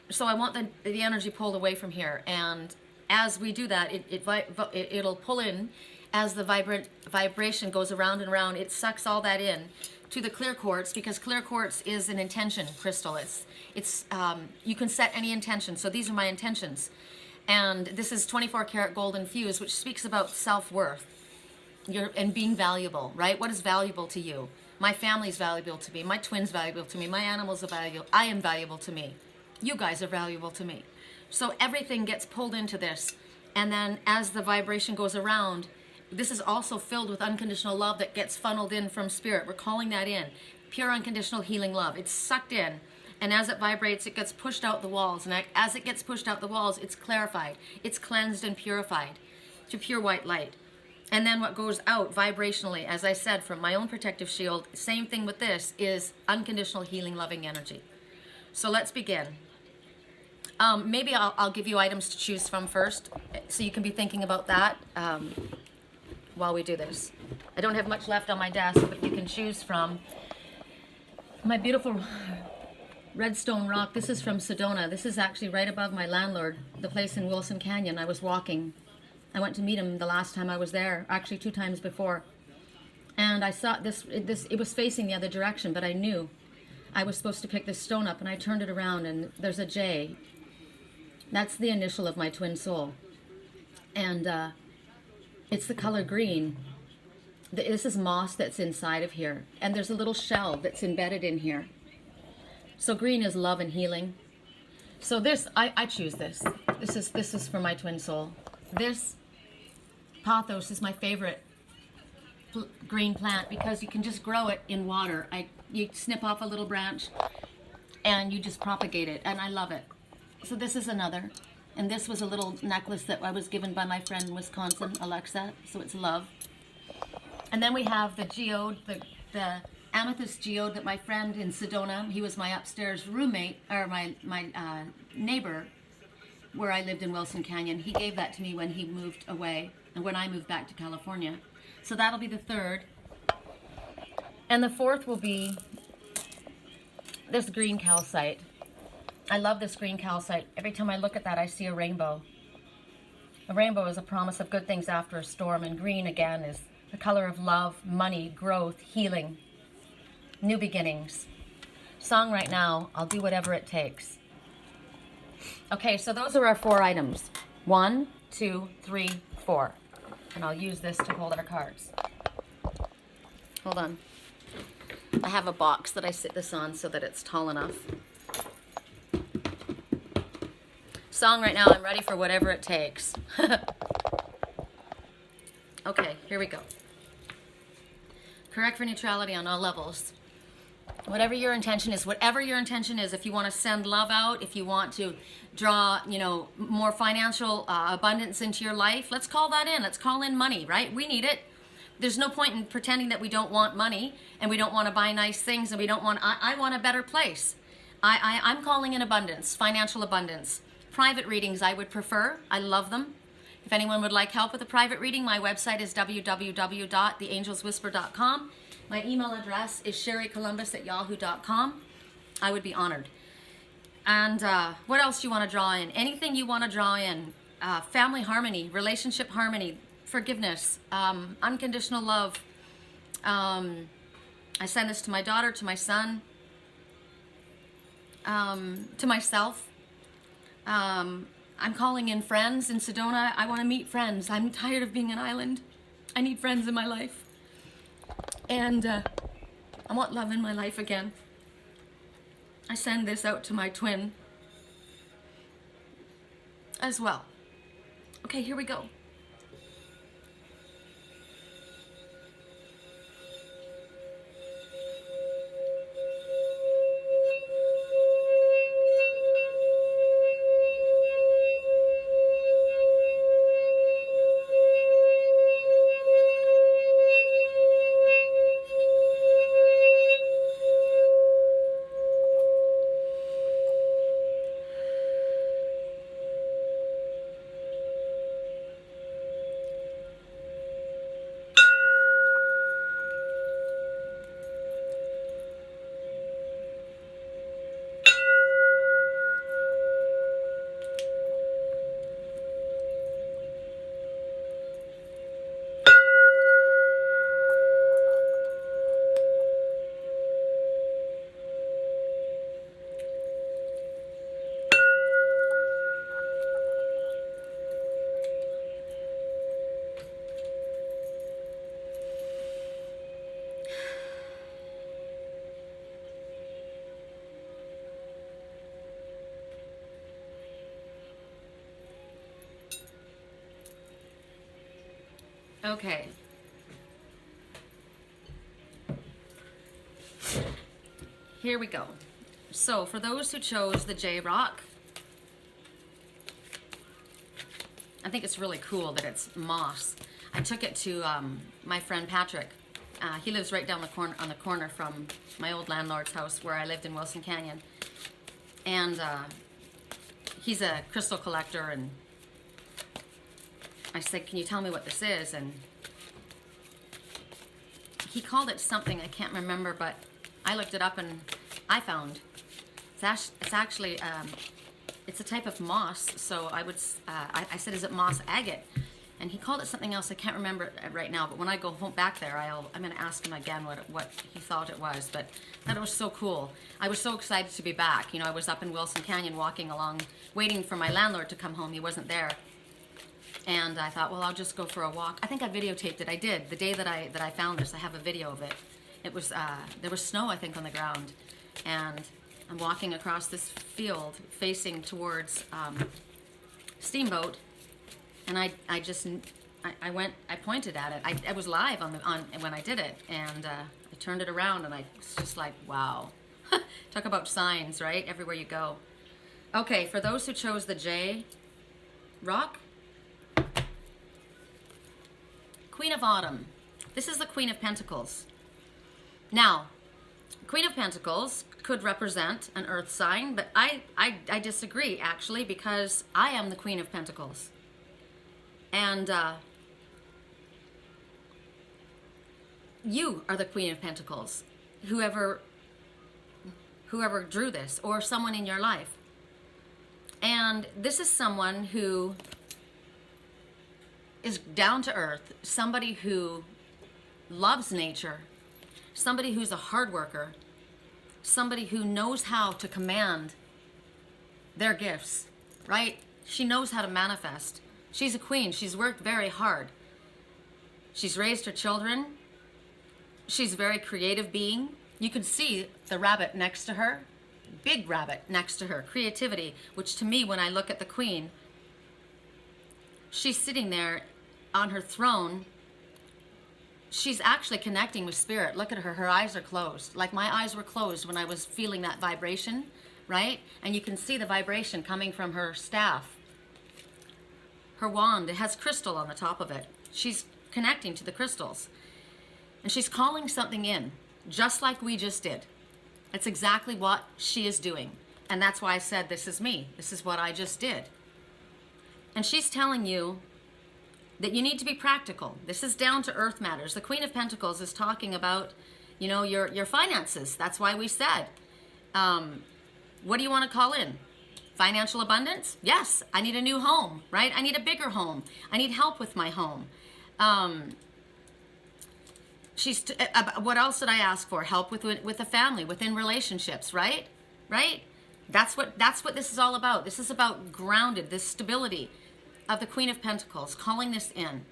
Speaker 1: so I want the energy pulled away from here. And as we do that, it'll pull in as the vibration goes around and around. It sucks all that in to the clear quartz, because clear quartz is an intention crystal. It's you can set any intention. So these are my intentions. And this is 24 karat gold infused, which speaks about self-worth and being valuable, right? What is valuable to you? My family is valuable to me. My twin's valuable to me. My animals are valuable. I am valuable to me. You guys are valuable to me. So everything gets pulled into this. And then as the vibration goes around, this is also filled with unconditional love that gets funneled in from spirit. We're calling that in. Pure unconditional healing love. It's sucked in. And as it vibrates, it gets pushed out the walls. And as it gets pushed out the walls, it's clarified. It's cleansed and purified to pure white light. And then what goes out vibrationally, as I said, from my own protective shield, same thing with this, is unconditional healing, loving energy. So let's begin. Maybe I'll give you items to choose from first, so you can be thinking about that while we do this. I don't have much left on my desk, but you can choose from my beautiful redstone rock. This is from Sedona. This is actually right above my landlord, the place in Wilson Canyon. I was walking. I went to meet him the last time I was there, actually 2 times before. And I saw it was facing the other direction, but I knew I was supposed to pick this stone up, and I turned it around, and there's a J. That's the initial of my twin soul. And it's the color green. This is moss that's inside of here. And there's a little shell that's embedded in here. So green is love and healing. So this, I choose this. This is for my twin soul. This Pothos is my favorite green plant because you can just grow it in water. You snip off a little branch and you just propagate it, and I love it. So this is another, and this was a little necklace that I was given by my friend in Wisconsin, Alexa, so it's love. And then we have the geode, the amethyst geode that my friend in Sedona, he was my upstairs roommate, or my neighbor, where I lived in Wilson Canyon. He gave that to me when he moved away, and when I moved back to California. So that'll be the third. And the fourth will be this green calcite. I love this green calcite. Every time I look at that, I see a rainbow. A rainbow is a promise of good things after a storm, and green, again, is the color of love, money, growth, healing, new beginnings. Song right now, I'll do whatever it takes. Okay, so those are our 4 items. 1, 2, 3, 4. And I'll use this to hold our cards. Hold on. I have a box that I sit this on so that it's tall enough. Song right now, I'm ready for whatever it takes. Okay, here we go. Correct for neutrality on all levels. Whatever your intention is, if you want to send love out, if you want to draw, more financial abundance into your life, let's call that in. Let's call in money, right? We need it. There's no point in pretending that we don't want money and we don't want to buy nice things and we don't want, I want a better place. I'm calling in abundance, financial abundance. Private readings I would prefer. I love them. If anyone would like help with a private reading, my website is www.theangelswhisper.com. My email address is sherrycolumbus@yahoo.com. I would be honored. And what else do you want to draw in? Anything you want to draw in. Family harmony, relationship harmony, forgiveness, unconditional love. I send this to my daughter, to my son, to myself. I'm calling in friends in Sedona. I want to meet friends. I'm tired of being an island. I need friends in my life. And I want love in my life again. I send this out to my twin as well. Okay, here we go. Okay. Here we go. So for those who chose the J Rock, I think it's really cool that it's moss. I took it to my friend Patrick. He lives right down on the corner from my old landlord's house where I lived in Wilson Canyon. And he's a crystal collector, and I said, can you tell me what this is? And he called it something, I can't remember, but I looked it up and I found it's actually, it's a type of moss. So I I said, is it moss agate? And he called it something else. I can't remember it right now, but when I go home back there, I'm going to ask him again what he thought it was. But that was so cool. I was so excited to be back. You know, I was up in Wilson Canyon walking along, waiting for my landlord to come home. He wasn't there. And I thought, well, I'll just go for a walk. I think I videotaped it. I did. The day that I found this, I have a video of it. It was, there was snow, I think, on the ground. And I'm walking across this field facing towards Steamboat. And I pointed at it. I was live when I did it. And I turned it around and I was just like, wow. Talk about signs, right? Everywhere you go. Okay, for those who chose the J Rock, Queen of Autumn. This is the Queen of Pentacles. Now, Queen of Pentacles could represent an earth sign, but I disagree, actually, because I am the Queen of Pentacles. And you are the Queen of Pentacles, whoever drew this, or someone in your life. And this is someone who is down to earth, somebody who loves nature, somebody who's a hard worker, somebody who knows how to command their gifts, right? She knows how to manifest. She's a queen. She's worked very hard. She's raised her children. She's a very creative being. You can see the rabbit next to her, big rabbit next to her, creativity, which to me, when I look at the queen, she's sitting there on her throne. She's actually connecting with spirit. Look at her. Her eyes are closed. Like my eyes were closed when I was feeling that vibration, right? And you can see the vibration coming from her staff. Her wand, it has crystal on the top of it. She's connecting to the crystals. And she's calling something in, just like we just did. That's exactly what she is doing. And that's why I said, this is me. This is what I just did. And she's telling you that you need to be practical. This is down to earth matters. The Queen of Pentacles is talking about, you know, your finances. That's why we said, what do you want to call in? Financial abundance? Yes, I need a new home, right? I need a bigger home. I need help with my home. What else did I ask for? Help with the family, within relationships, right? Right? That's what this is all about. This is about grounded, this stability of the Queen of Pentacles, calling this in.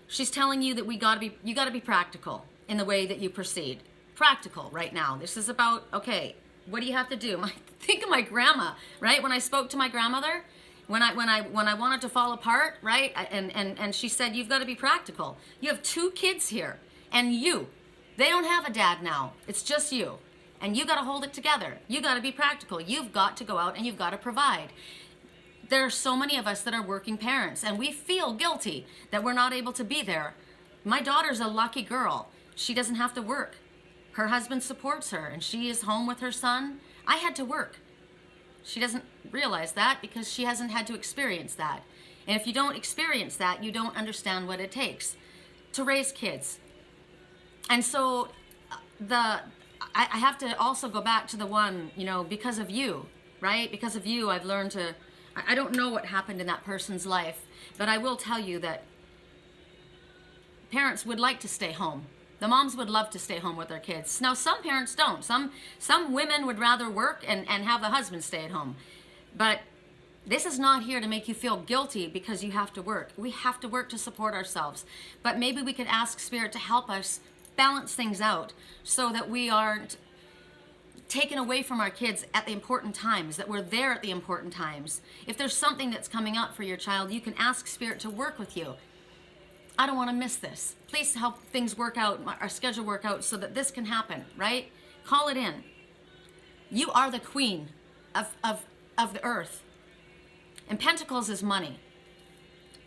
Speaker 1: She's telling you that you gotta be practical in the way that you proceed. Practical right now. This is about, okay, what do you have to do? Think of my grandma, right? When I spoke to my grandmother, when I wanted to fall apart, right? And she said, you've got to be practical. You have 2 kids here, and they don't have a dad now. It's just you. And you got to hold it together. You got to be practical. You've got to go out and you've got to provide. There are so many of us that are working parents, and we feel guilty that we're not able to be there. My daughter's a lucky girl. She doesn't have to work. Her husband supports her, and she is home with her son. I had to work. She doesn't realize that because she hasn't had to experience that. And if you don't experience that, you don't understand what it takes to raise kids. And so I have to also go back to the one, you know, because of you, right? Because of you, I've learned to, I don't know what happened in that person's life, but I will tell you that parents would like to stay home. The moms would love to stay home with their kids. Now, some parents don't. Some women would rather work and have the husband stay at home. But this is not here to make you feel guilty because you have to work. We have to work to support ourselves. But maybe we could ask Spirit to help us balance things out so that we aren't taken away from our kids at the important times, that we're there at the important times. If there's something that's coming up for your child, you can ask Spirit to work with you. I don't want to miss this. Please help things work out, our schedule work out so that this can happen, right? Call it in. You are the queen of the earth. And Pentacles is money.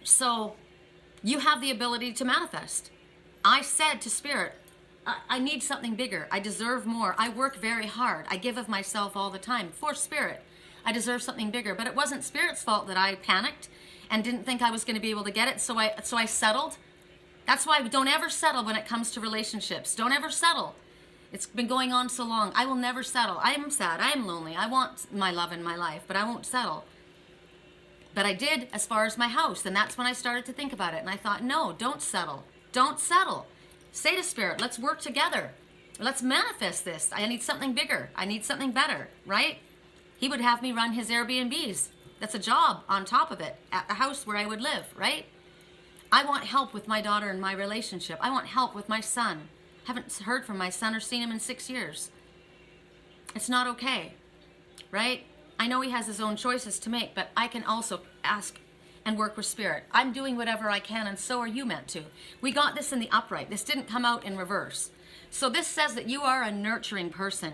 Speaker 1: So you have the ability to manifest. I said to Spirit, I need something bigger. I deserve more. I work very hard. I give of myself all the time for Spirit. I deserve something bigger. But it wasn't Spirit's fault that I panicked and didn't think I was going to be able to get it, so I settled. That's why we don't ever settle when it comes to relationships. Don't ever settle. It's been going on so long. I will never settle. I am sad. I am lonely. I want my love in my life, but I won't settle. But I did as far as my house, and that's when I started to think about it. And I thought, no, don't settle. Don't settle. Say to Spirit, let's work together. Let's manifest this. I need something bigger. I need something better, right? He would have me run his Airbnbs. That's a job on top of it, at the house where I would live, right? I want help with my daughter and my relationship. I want help with my son. Haven't heard from my son or seen him in 6 years. It's not okay, right? I know he has his own choices to make, but I can also ask and work with Spirit. I'm doing whatever I can, and so are you meant to. We got this in the upright. This didn't come out in reverse. So this says that you are a nurturing person.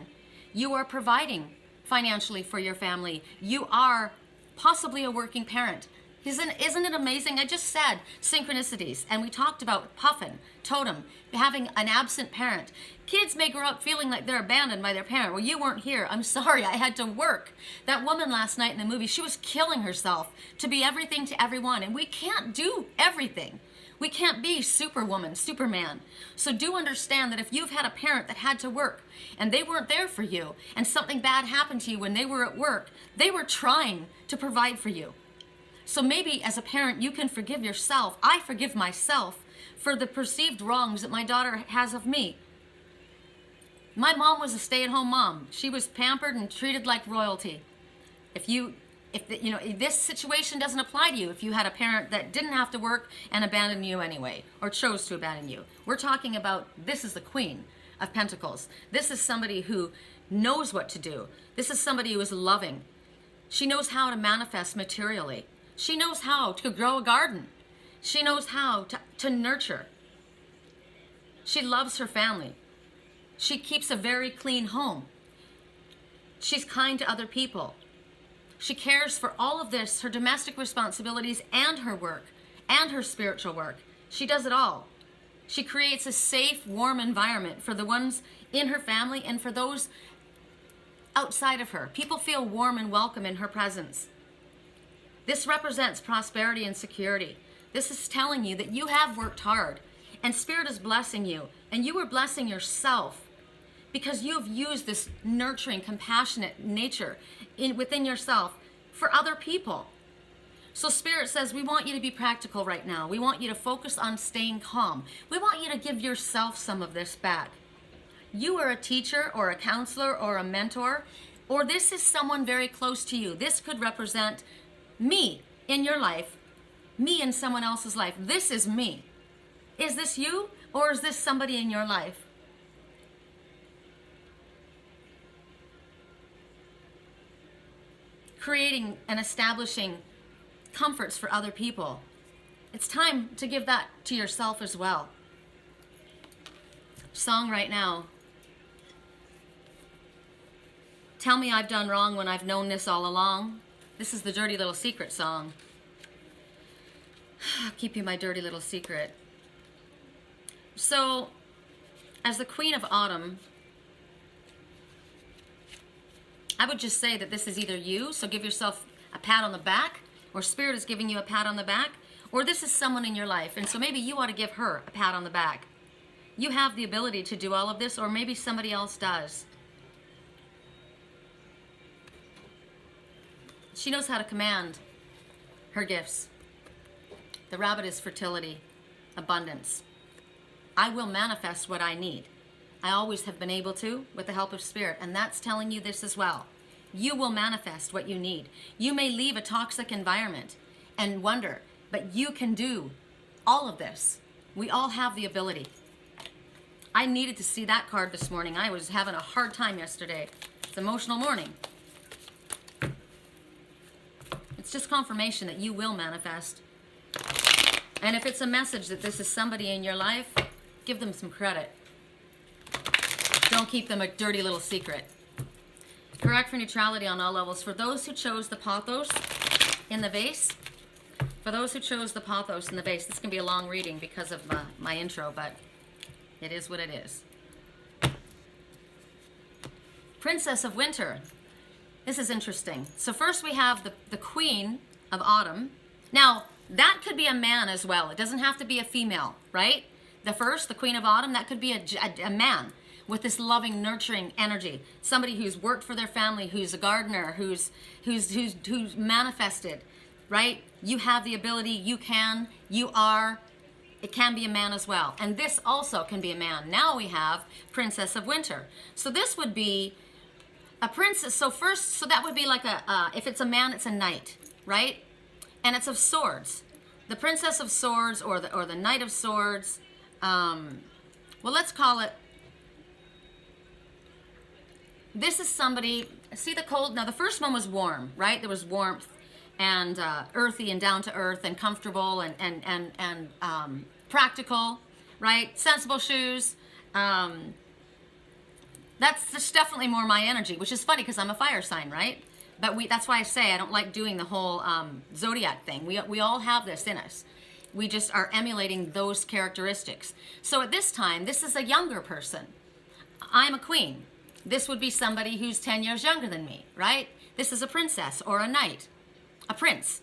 Speaker 1: You are providing financially for your family. You are possibly a working parent. Isn't it amazing? I just said synchronicities, and we talked about puffin, totem, having an absent parent. Kids may grow up feeling like they're abandoned by their parent. Well, you weren't here. I'm sorry, I had to work. That woman last night in the movie, she was killing herself to be everything to everyone, and we can't do everything. We can't be Superwoman, Superman. So do understand that if you've had a parent that had to work and they weren't there for you and something bad happened to you when they were at work, they were trying to provide for you. So maybe as a parent, you can forgive yourself. I forgive myself for the perceived wrongs that my daughter has of me. My mom was a stay-at-home mom. She was pampered and treated like royalty. If this situation doesn't apply to you, if you had a parent that didn't have to work and abandoned you anyway, or chose to abandon you. We're talking about, this is the Queen of Pentacles. This is somebody who knows what to do. This is somebody who is loving. She knows how to manifest materially. She knows how to grow a garden. She knows how to nurture. She loves her family. She keeps a very clean home. She's kind to other people. She cares for all of this, her domestic responsibilities and her work and her spiritual work. She does it all. She creates a safe, warm environment for the ones in her family and for those outside of her. People feel warm and welcome in her presence. This represents prosperity and security. This is telling you that you have worked hard and Spirit is blessing you, and you are blessing yourself because you have used this nurturing, compassionate nature within yourself for other people. So Spirit says, we want you to be practical right now. We want you to focus on staying calm. We want you to give yourself some of this back. You are a teacher or a counselor or a mentor, or this is someone very close to you. This could represent me in your life, me in someone else's life. This is me. Is this you, or is this somebody in your life? Creating and establishing comforts for other people. It's time to give that to yourself as well. Song right now. Tell me I've done wrong when I've known this all along. This is the Dirty Little Secret song. I'll keep you my dirty little secret. So, as the Queen of Autumn, I would just say that this is either you, so give yourself a pat on the back, or Spirit is giving you a pat on the back, or this is someone in your life, and so maybe you ought to give her a pat on the back. You have the ability to do all of this, or maybe somebody else does. She knows how to command her gifts. The rabbit is fertility, abundance. I will manifest what I need. I always have been able to with the help of Spirit, and that's telling you this as well. You will manifest what you need. You may leave a toxic environment and wonder, but you can do all of this. We all have the ability. I needed to see that card this morning. I was having a hard time yesterday. It's an emotional morning. It's just confirmation that you will manifest. And if it's a message that this is somebody in your life, give them some credit. Don't keep them a dirty little secret. Correct for neutrality on all levels. For those who chose the Pothos in the vase, this can be a long reading because of my intro, but it is what it is. Princess of Winter. This is interesting. So first we have the Queen of Autumn. Now, that could be a man as well. It doesn't have to be a female, right? The Queen of Autumn, that could be a man with this loving, nurturing energy. Somebody who's worked for their family, who's a gardener, who's manifested, right? You have the ability, you are. It can be a man as well. And this also can be a man. Now we have Princess of Winter. So this would be a princess. So that would be like if it's a man, it's a knight, right? And it's of swords. The Princess of Swords or the Knight of Swords. Well, let's call it. This is somebody. See the cold. Now the first one was warm, right? There was warmth and earthy and down to earth and comfortable and practical, right? Sensible shoes. That's just definitely more my energy, which is funny because I'm a fire sign, right? But that's why I say I don't like doing the whole zodiac thing. We all have this in us. We just are emulating those characteristics. So at this time, this is a younger person. I'm a queen. This would be somebody who's 10 years younger than me, right? This is a princess or a knight, a prince.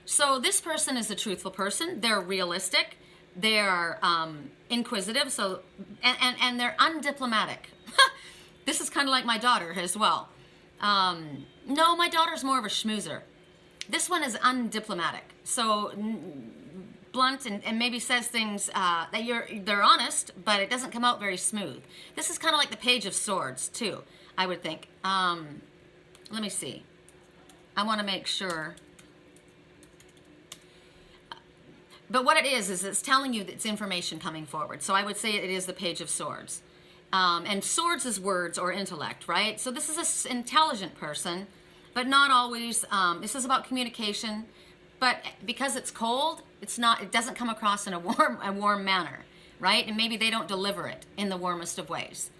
Speaker 1: So this person is a truthful person. They're realistic. They're inquisitive. So and they're undiplomatic. This is kind of like my daughter as well. No, my daughter's more of a schmoozer. This one is undiplomatic. So blunt and maybe says things that they're honest, but it doesn't come out very smooth. This is kind of like the Page of Swords too, I would think. Let me see. I want to make sure. But what it is it's telling you that it's information coming forward. So I would say it is the Page of Swords. And swords is words or intellect, right? So this is an intelligent person, but not always. This is about communication, but because it's cold, it doesn't come across in a warm manner, right? And maybe they don't deliver it in the warmest of ways.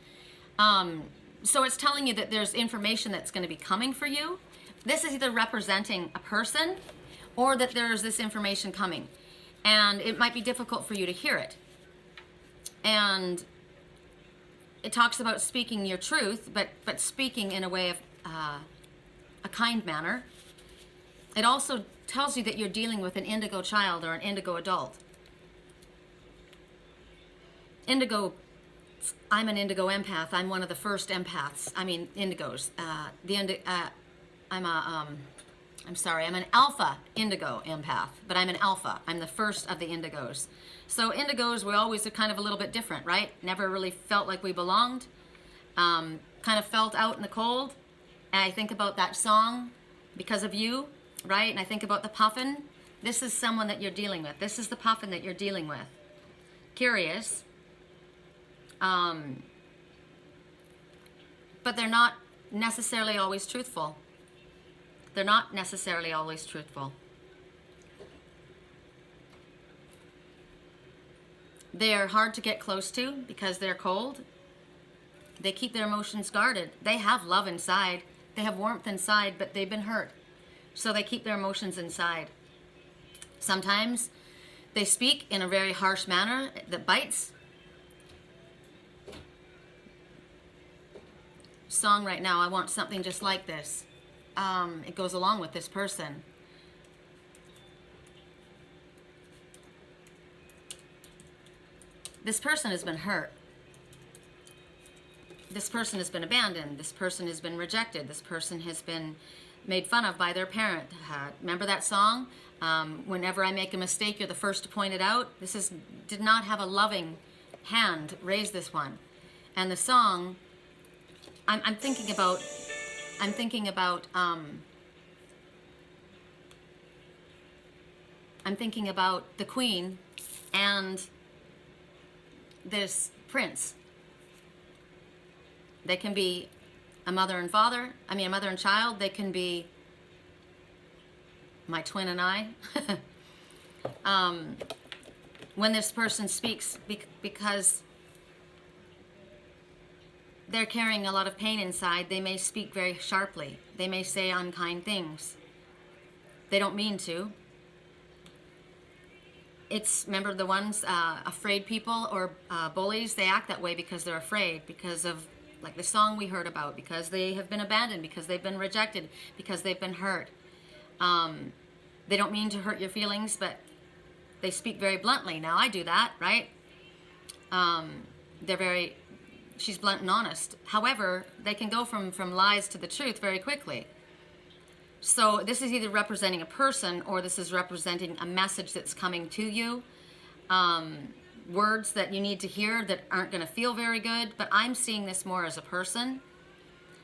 Speaker 1: So it's telling you that there's information that's going to be coming for you. This is either representing a person or that there's this information coming. And it might be difficult for you to hear it. And it talks about speaking your truth, but speaking in a way of a kind manner. It also tells you that you're dealing with an indigo child or an indigo adult. Indigo, I'm an indigo empath. I'm one of the first empaths. I mean, indigos. I'm an alpha indigo empath, but I'm an alpha. I'm the first of the indigos. So indigos, we always are kind of a little bit different, right? Never really felt like we belonged. Kind of felt out in the cold. And I think about that song, Because of You, right? And I think about the puffin. This is someone that you're dealing with. This is the puffin that you're dealing with. Curious. But they're not necessarily always truthful. They're not necessarily always truthful. They're hard to get close to because they're cold. They keep their emotions guarded. They have love inside. They have warmth inside, but they've been hurt. So they keep their emotions inside. Sometimes they speak in a very harsh manner that bites. Song right now, I want something just like this. It goes along with this person. This person has been hurt. This person has been abandoned. This person has been rejected. This person has been made fun of by their parent. Remember that song? Whenever I make a mistake, you're the first to point it out. Did not have a loving hand raise this one. And the song, I'm thinking about the queen and this prince. They can be a mother and child. They can be my twin and I. When this person speaks, because they're carrying a lot of pain inside, they may speak very sharply. They may say unkind things. They don't mean to. Remember the ones, afraid people or bullies, they act that way because they're afraid, because of, like the song we heard about, because they have been abandoned, because they've been rejected, because they've been hurt. They don't mean to hurt your feelings, but they speak very bluntly. Now, I do that, right? She's blunt and honest. However, they can go from lies to the truth very quickly. So this is either representing a person or this is representing a message that's coming to you. Words that you need to hear that aren't going to feel very good, but I'm seeing this more as a person.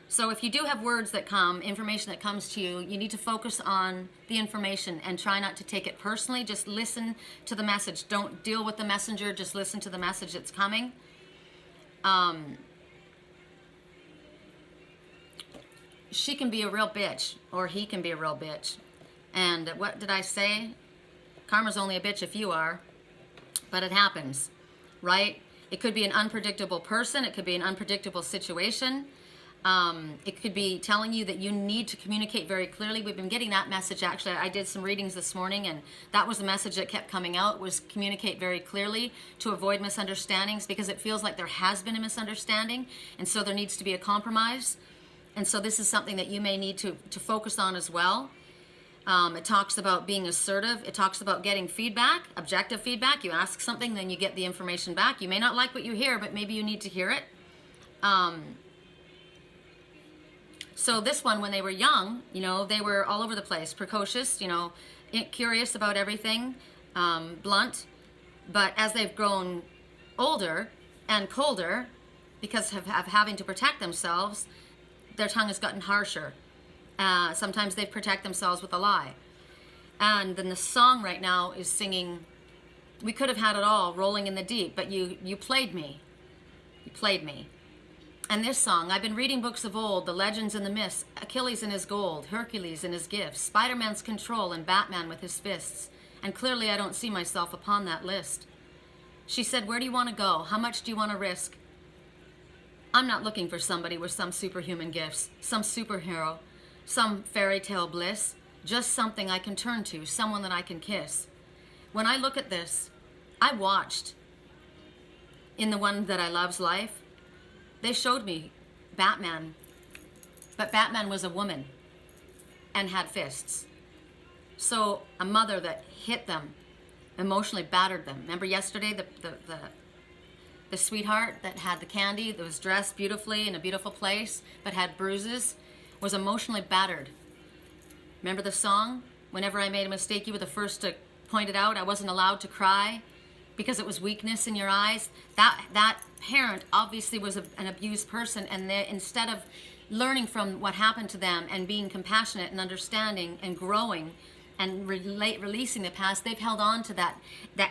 Speaker 1: So if you do have words that come, information that comes to you, you need to focus on the information and try not to take it personally. Just listen to the message. Don't deal with the messenger. Just listen to the message that's coming. She can be a real bitch, or he can be a real bitch. And what did I say? Karma's only a bitch if you are. But it happens, right? It could be an unpredictable person. It could be an unpredictable situation. It could be telling you that you need to communicate very clearly. We've been getting that message. Actually, I did some readings this morning, and that was the message that kept coming out, was communicate very clearly to avoid misunderstandings, because it feels like there has been a misunderstanding, and so there needs to be a compromise. And so this is something that you may need to focus on as well. It talks about being assertive. It talks about getting feedback, objective feedback. You ask something, then you get the information back. You may not like what you hear, but maybe you need to hear it. So this one, when they were young, they were all over the place, precocious, curious about everything, blunt. But as they've grown older and colder, because of having to protect themselves, their tongue has gotten harsher. Sometimes they protect themselves with a lie. And then the song right now is singing, we could have had it all, rolling in the deep, but you played me. You played me. And this song, I've been reading books of old, the legends and the myths, Achilles and his gold, Hercules and his gifts, Spider-Man's control, and Batman with his fists. And clearly I don't see myself upon that list. She said, where do you want to go? How much do you want to risk? I'm not looking for somebody with some superhuman gifts, some superhero, some fairy tale bliss, just something I can turn to, someone that I can kiss. When I look at this, I watched in the one that I love's life, they showed me Batman, but Batman was a woman and had fists. So a mother that hit them, emotionally battered them. Remember yesterday, the sweetheart that had the candy, that was dressed beautifully in a beautiful place, but had bruises, was emotionally battered. Remember the song? Whenever I made a mistake, you were the first to point it out. I wasn't allowed to cry because it was weakness in your eyes. That parent obviously was an abused person, and they, instead of learning from what happened to them and being compassionate and understanding and growing and releasing the past, they've held on to that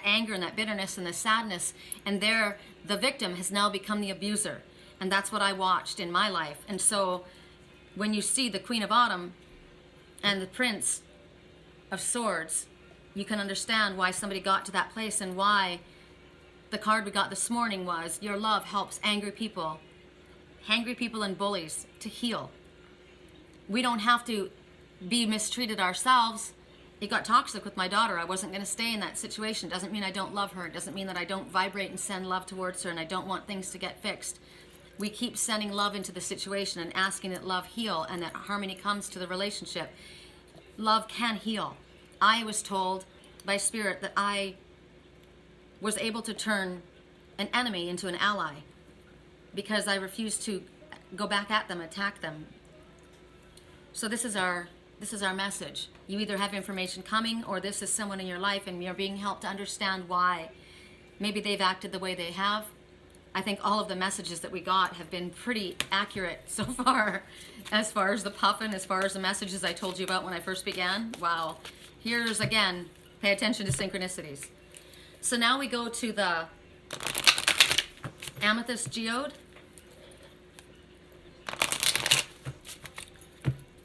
Speaker 1: anger and that bitterness and the sadness, and the victim has now become the abuser. And that's what I watched in my life. And so when you see the Queen of Autumn and the Prince of Swords, you can understand why somebody got to that place, and why the card we got this morning was, your love helps angry people and bullies to heal. We don't have to be mistreated ourselves. It got toxic with my daughter. I wasn't going to stay in that situation. Doesn't mean I don't love her. It doesn't mean that I don't vibrate and send love towards her and I don't want things to get fixed. We keep sending love into the situation and asking that love heal and that harmony comes to the relationship. Love can heal. I was told by Spirit that I was able to turn an enemy into an ally because I refused to go back at them, attack them. So this is our message. You either have information coming, or this is someone in your life and you're being helped to understand why maybe they've acted the way they have. I think all of the messages that we got have been pretty accurate so far as the puffin, as far as the messages I told you about when I first began. Wow. Here's again, pay attention to synchronicities. So now we go to the Amethyst Geod.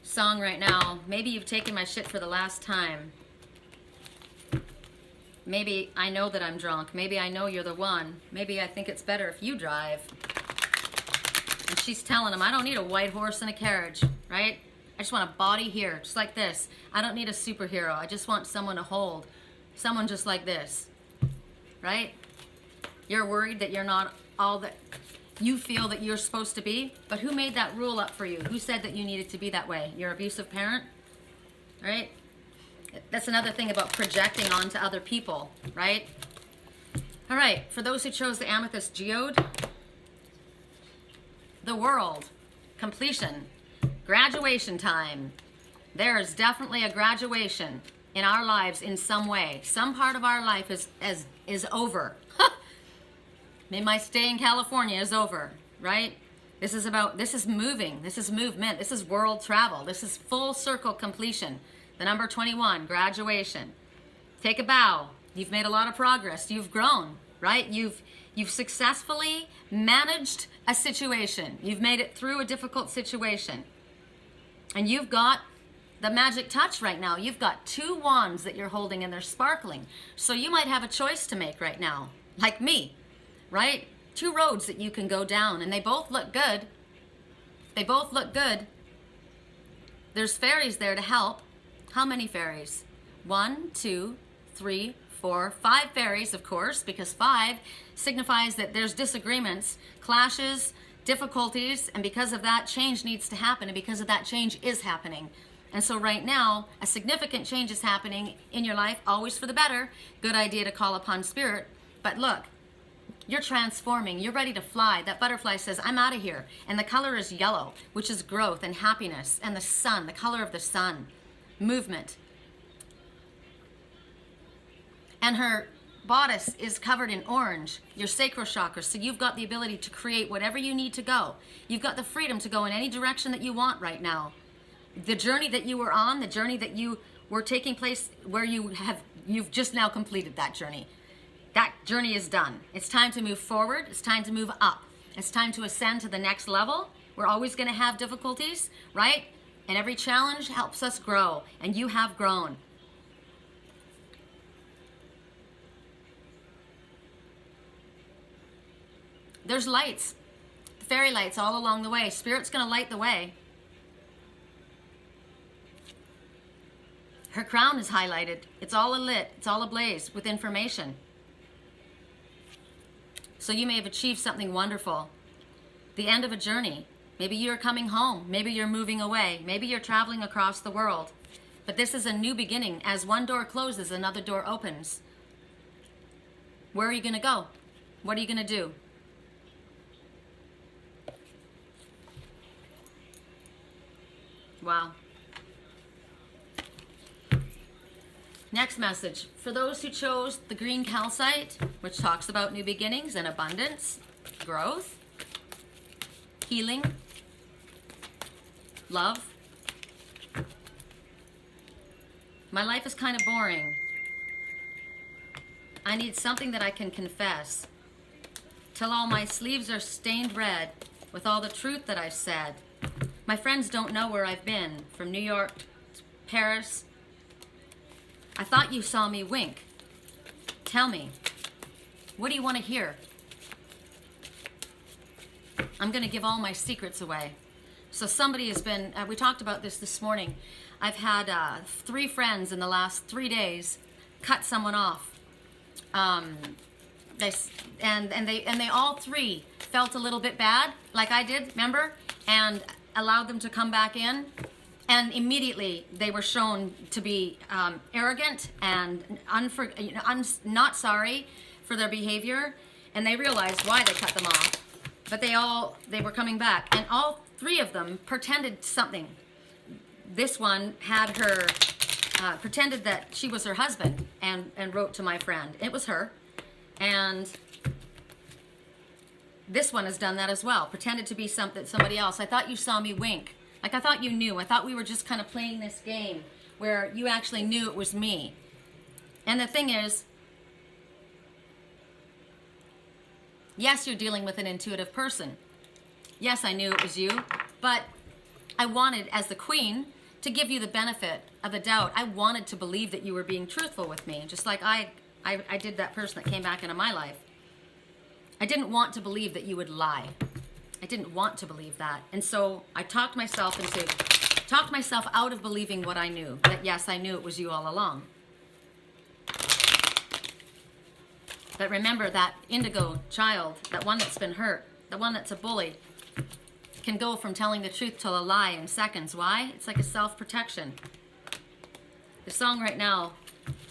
Speaker 1: Song right now. Maybe you've taken my shit for the last time. Maybe I know that I'm drunk. Maybe I know you're the one. Maybe I think it's better if you drive. And she's telling him, I don't need a white horse and a carriage, right? I just want a body here, just like this. I don't need a superhero. I just want someone to hold. Someone just like this, right? You're worried that you're not all that you feel that you're supposed to be, but who made that rule up for you? Who said that you needed to be that way? Your abusive parent, right? That's another thing about projecting onto other people, right? All right, for those who chose the Amethyst Geod, the world, completion, graduation time. There is definitely a graduation in our lives in some way. Some part of our life is over. Maybe my stay in California is over, right? This is moving, this is movement, this is world travel, this is full circle completion. The number 21, graduation. Take a bow. You've made a lot of progress. You've grown, right? You've successfully managed a situation. You've made it through a difficult situation. And you've got the magic touch right now. You've got 2 wands that you're holding and they're sparkling. So you might have a choice to make right now, like me, right? 2 roads that you can go down, and they both look good. They both look good. There's fairies there to help. How many fairies? 1, 2, 3, 4, 5 fairies, of course, because 5 signifies that there's disagreements, clashes, difficulties, and because of that, change needs to happen, and because of that, change is happening. And so right now, a significant change is happening in your life, always for the better. Good idea to call upon Spirit. But look, you're transforming. You're ready to fly. That butterfly says, I'm out of here. And the color is yellow, which is growth and happiness. And the sun, the color of the sun, movement. And her bodice is covered in orange, your sacral chakra. So you've got the ability to create whatever you need to go. You've got the freedom to go in any direction that you want right now. The journey that you were on, the journey that you were taking place, where you've just now completed that journey. That journey is done. It's time to move forward. It's time to move up. It's time to ascend to the next level. We're always going to have difficulties, right? And every challenge helps us grow. And you have grown. There's lights, fairy lights all along the way. Spirit's going to light the way. Her crown is highlighted. It's all alit. It's all ablaze with information. So you may have achieved something wonderful. The end of a journey. Maybe you're coming home. Maybe you're moving away. Maybe you're traveling across the world. But this is a new beginning. As one door closes, another door opens. Where are you going to go? What are you going to do? Wow. Next message. For those who chose the green calcite, which talks about new beginnings and abundance, growth, healing, love. My life is kind of boring. I need something that I can confess. Till all my sleeves are stained red with all the truth that I've said. My friends don't know where I've been, from New York to Paris. I thought you saw me wink. Tell me, what do you want to hear? I'm going to give all my secrets away. So somebody has been, we talked about this morning. I've had 3 friends in the last 3 days cut someone off. They all 3 felt a little bit bad, like I did, remember? And allowed them to come back in. And immediately they were shown to be arrogant and not sorry for their behavior. And they realized why they cut them off. But they were coming back. And all 3 of them pretended something. This one had her, pretended that she was her husband and wrote to my friend. It was her. And this one has done that as well. Pretended to be somebody else. I thought you saw me wink. Like I thought you knew. I thought we were just kind of playing this game where you actually knew it was me. And the thing is, yes, you're dealing with an intuitive person. Yes, I knew it was you, but I wanted, as the queen, to give you the benefit of the doubt. I wanted to believe that you were being truthful with me, just like I did that person that came back into my life. I didn't want to believe that you would lie. I didn't want to believe that. And so I talked myself out of believing what I knew, that yes, I knew it was you all along. But remember, that indigo child, that one that's been hurt, the one that's a bully, can go from telling the truth to a lie in seconds. Why? It's like a self-protection. The song right now,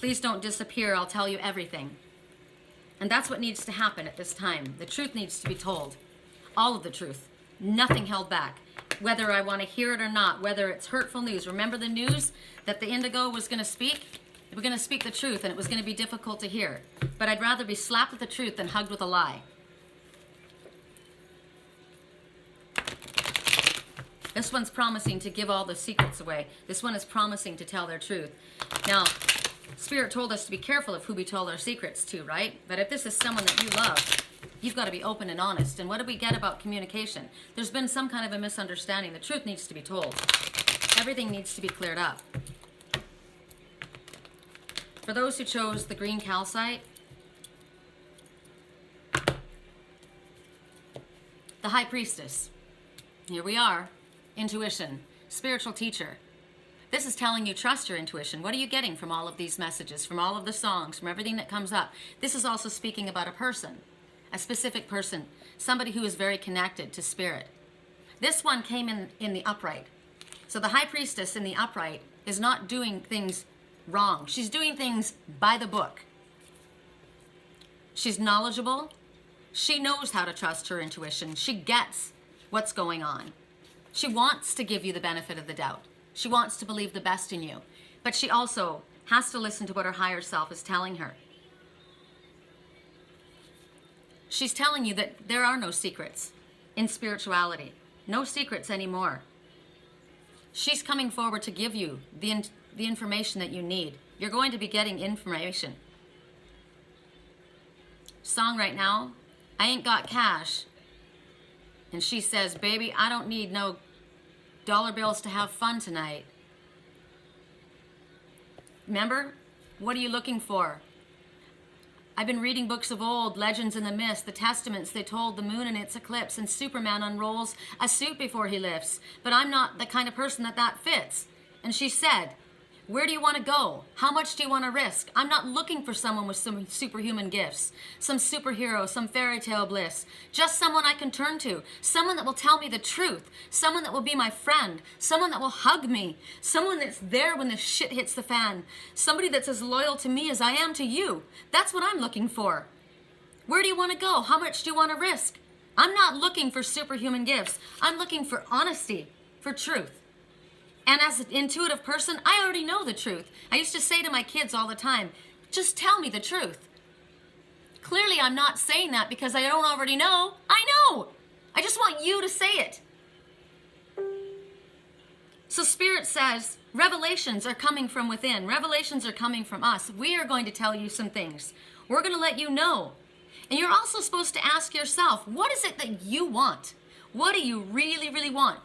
Speaker 1: Please Don't Disappear, I'll Tell You Everything. And that's what needs to happen at this time. The truth needs to be told. All of the truth. Nothing held back. Whether I want to hear it or not, whether it's hurtful news. Remember the news that the indigo was going to speak? They were going to speak the truth, and it was going to be difficult to hear. But I'd rather be slapped with the truth than hugged with a lie. This one's promising to give all the secrets away. This one is promising to tell their truth. Now, Spirit told us to be careful of who we tell our secrets to, right? But if this is someone that you love, you've got to be open and honest. And what do we get about communication? There's been some kind of a misunderstanding. The truth needs to be told. Everything needs to be cleared up. For those who chose the green calcite, the High Priestess. Here we are. Intuition. Spiritual teacher. This is telling you trust your intuition. What are you getting from all of these messages, from all of the songs, from everything that comes up? This is also speaking about a person, a specific person, somebody who is very connected to spirit. This one came in the upright. So the High Priestess in the upright is not doing things wrong. She's doing things by the book. She's knowledgeable. She knows how to trust her intuition. She gets what's going on. She wants to give you the benefit of the doubt. She wants to believe the best in you. But she also has to listen to what her higher self is telling her. She's telling you that there are no secrets in spirituality. No secrets anymore. She's coming forward to give you the information that you need. You're going to be getting information. Song right now, I Ain't Got Cash. And she says, baby, I don't need no dollar bills to have fun tonight. Remember? What are you looking for? I've been reading books of old, legends in the mist, the testaments they told the moon in its eclipse, and Superman unrolls a suit before he lifts. But I'm not the kind of person that fits. And she said, Where do you want to go? How much do you want to risk? I'm not looking for someone with some superhuman gifts, some superhero, some fairy tale bliss. Just someone I can turn to, someone that will tell me the truth, someone that will be my friend, someone that will hug me, someone that's there when the shit hits the fan, somebody that's as loyal to me as I am to you. That's what I'm looking for. Where do you want to go? How much do you want to risk? I'm not looking for superhuman gifts. I'm looking for honesty, for truth. And as an intuitive person, I already know the truth. I used to say to my kids all the time, just tell me the truth. Clearly, I'm not saying that because I don't already know. I know. I just want you to say it. So Spirit says, revelations are coming from within. Revelations are coming from us. We are going to tell you some things. We're going to let you know. And you're also supposed to ask yourself, what is it that you want? What do you really, really want?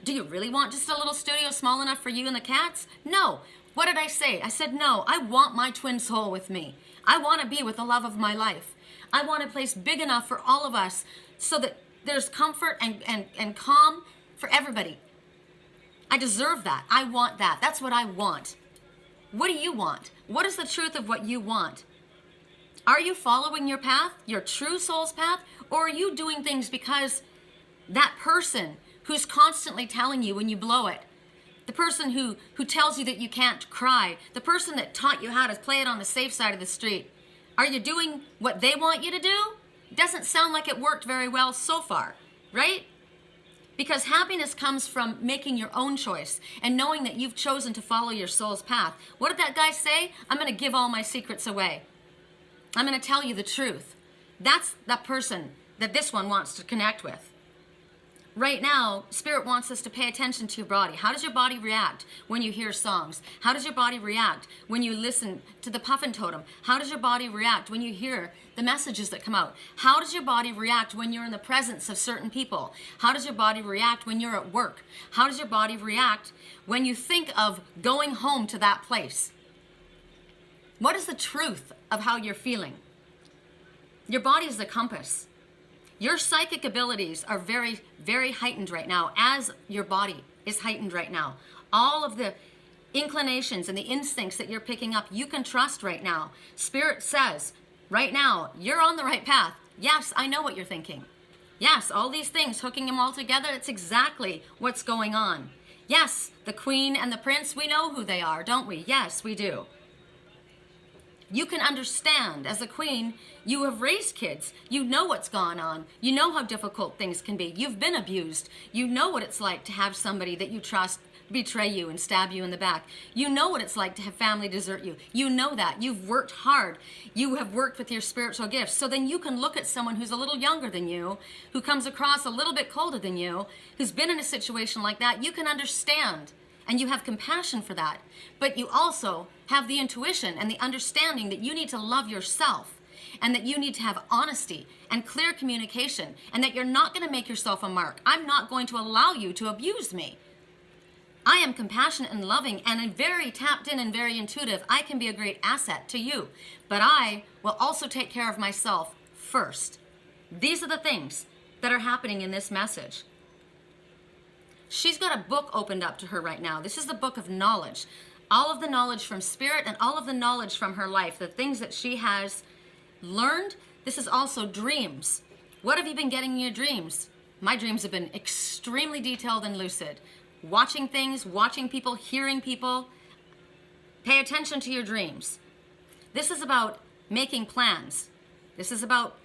Speaker 1: Do you really want just a little studio small enough for you and the cats? No. What did I say? I said, no, I want my twin soul with me. I want to be with the love of my life. I want a place big enough for all of us so that there's comfort and calm for everybody. I deserve that. I want that. That's what I want. What do you want? What is the truth of what you want? Are you following your path, your true soul's path, or are you doing things because that person who's constantly telling you when you blow it, the person who tells you that you can't cry, the person that taught you how to play it on the safe side of the street, are you doing what they want you to do? It doesn't sound like it worked very well so far, right? Because happiness comes from making your own choice and knowing that you've chosen to follow your soul's path. What did that guy say? I'm going to give all my secrets away. I'm going to tell you the truth. That's that person that this one wants to connect with. Right now, Spirit wants us to pay attention to your body. How does your body react when you hear songs? How does your body react when you listen to the puffin totem? How does your body react when you hear the messages that come out? How does your body react when you're in the presence of certain people? How does your body react when you're at work? How does your body react when you think of going home to that place? What is the truth of how you're feeling? Your body is the compass. Your psychic abilities are very, very heightened right now, as your body is heightened right now. All of the inclinations and the instincts that you're picking up, you can trust right now. Spirit says, right now, you're on the right path. Yes, I know what you're thinking. Yes, all these things, hooking them all together, it's exactly what's going on. Yes, the queen and the prince, we know who they are, don't we? Yes, we do. You can understand, as a queen, you have raised kids. You know what's gone on. You know how difficult things can be. You've been abused. You know what it's like to have somebody that you trust betray you and stab you in the back. You know what it's like to have family desert you. You know that. You've worked hard. You have worked with your spiritual gifts. So then you can look at someone who's a little younger than you, who comes across a little bit colder than you, who's been in a situation like that. You can understand. And you have compassion for that. But you also have the intuition and the understanding that you need to love yourself and that you need to have honesty and clear communication and that you're not going to make yourself a mark. I'm not going to allow you to abuse me. I am compassionate and loving and very tapped in and very intuitive. I can be a great asset to you, but I will also take care of myself first. These are the things that are happening in this message. She's got a book opened up to her right now. This is the book of knowledge. All of the knowledge from Spirit and all of the knowledge from her life, the things that she has learned. This is also dreams. What have you been getting in your dreams? My dreams have been extremely detailed and lucid. Watching things, watching people, hearing people. Pay attention to your dreams. This is about making plans. This is about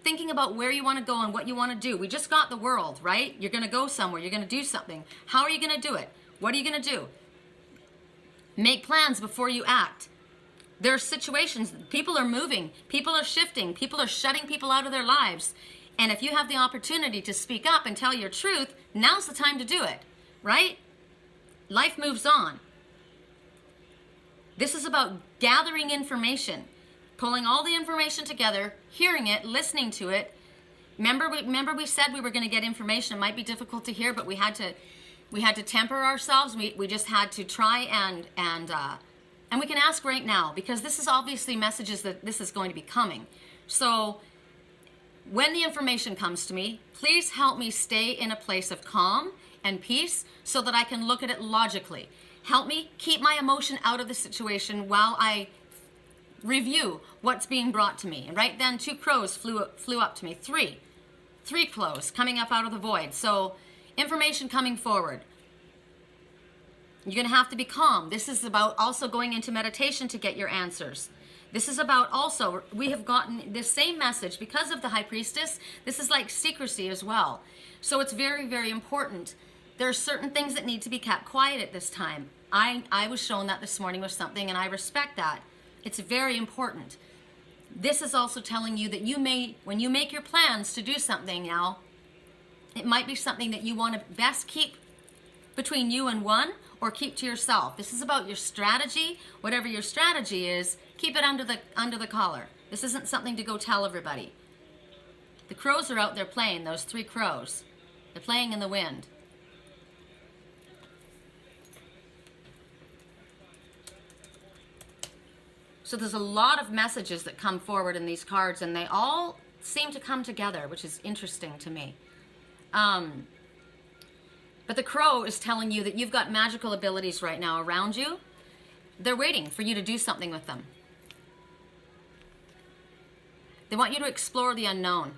Speaker 1: thinking about where you want to go and what you want to do. We just got the world, right? You're going to go somewhere. You're going to do something. How are you going to do it? What are you going to do? Make plans before you act. There are situations. People are moving. People are shifting. People are shutting people out of their lives. And if you have the opportunity to speak up and tell your truth, now's the time to do it, right? Life moves on. This is about gathering information. Pulling all the information together, hearing it, listening to it. Remember we said we were going to get information. It might be difficult to hear, but we had to temper ourselves. We just had to try and we can ask right now, because this is obviously messages that this is going to be coming. So when the information comes to me, please help me stay in a place of calm and peace so that I can look at it logically. Help me keep my emotion out of the situation while I review what's being brought to me. And right then, 2 crows flew up to me. 3 crows coming up out of the void. So information coming forward. You're going to have to be calm. This is about also going into meditation to get your answers. This is about also, we have gotten this same message because of the High Priestess. This is like secrecy as well. So it's very, very important. There are certain things that need to be kept quiet at this time. I was shown that this morning with something, and I respect that. It's very important. This is also telling you that you may, when you make your plans to do something now, it might be something that you want to best keep between you and one, or keep to yourself. This is about your strategy. Whatever your strategy is, keep it under the collar. This isn't something to go tell everybody. The crows are out there playing, those 3 crows. They're playing in the wind. So there's a lot of messages that come forward in these cards, and they all seem to come together, which is interesting to me. But the crow is telling you that you've got magical abilities right now around you. They're waiting for you to do something with them. They want you to explore the unknown.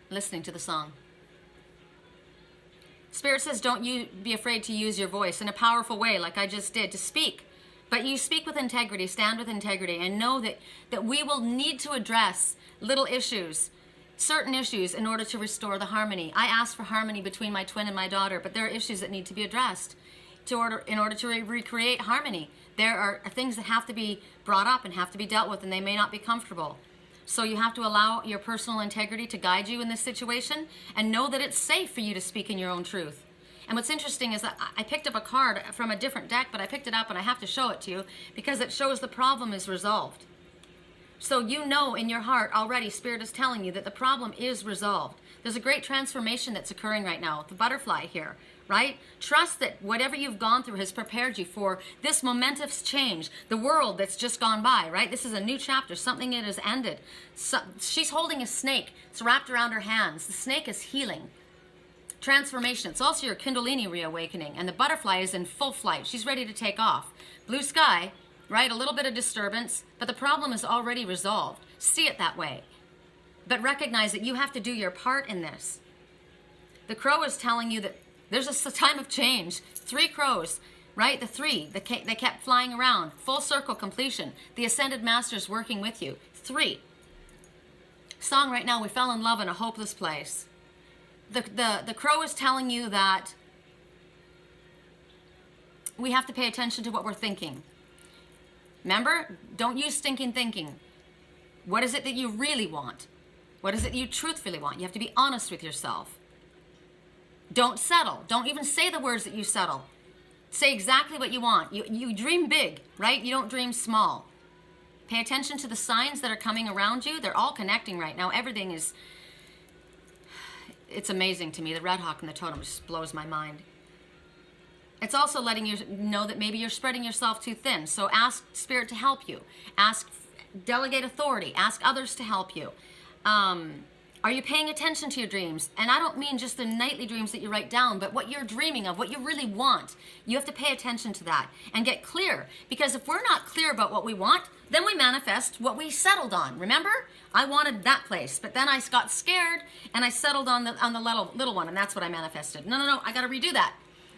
Speaker 1: Listening to the song. Spirit says, don't you be afraid to use your voice in a powerful way like I just did, to speak. But you speak with integrity, stand with integrity, and know that we will need to address little issues, certain issues, in order to restore the harmony. I asked for harmony between my twin and my daughter, but there are issues that need to be addressed in order to recreate harmony. There are things that have to be brought up and have to be dealt with, and they may not be comfortable. So you have to allow your personal integrity to guide you in this situation, and know that it's safe for you to speak in your own truth. And what's interesting is that I picked up a card from a different deck, but I picked it up and I have to show it to you because it shows the problem is resolved. So you know in your heart already, Spirit is telling you that the problem is resolved. There's a great transformation that's occurring right now, the butterfly here, right? Trust that whatever you've gone through has prepared you for this momentous change, the world that's just gone by, right? This is a new chapter, something that has ended. So, she's holding a snake. It's wrapped around her hands. The snake is healing. Transformation. It's also your Kundalini reawakening, and the butterfly is in full flight. She's ready to take off. Blue sky, right? A little bit of disturbance, but the problem is already resolved. See it that way. But recognize that you have to do your part in this. The crow is telling you that there's a time of change. 3 crows, right? The 3, they kept flying around. Full circle completion. The Ascended Masters working with you. 3. Song right now, we fell in love in a hopeless place. The crow is telling you that we have to pay attention to what we're thinking. Remember, don't use stinking thinking. What is it that you really want? What is it you truthfully want? You have to be honest with yourself. Don't settle. Don't even say the words that you settle. Say exactly what you want. You dream big, right? You don't dream small. Pay attention to the signs that are coming around you. They're all connecting right now. Everything is... It's amazing to me. The red hawk and the totem just blows my mind. It's also letting you know that maybe you're spreading yourself too thin. So ask Spirit to help you. Delegate authority. Ask others to help you. Are you paying attention to your dreams? And I don't mean just the nightly dreams that you write down, but what you're dreaming of, what you really want. You have to pay attention to that and get clear. Because if we're not clear about what we want, then we manifest what we settled on. Remember? I wanted that place, but then I got scared and I settled on the little one, and that's what I manifested. No, I got to redo that.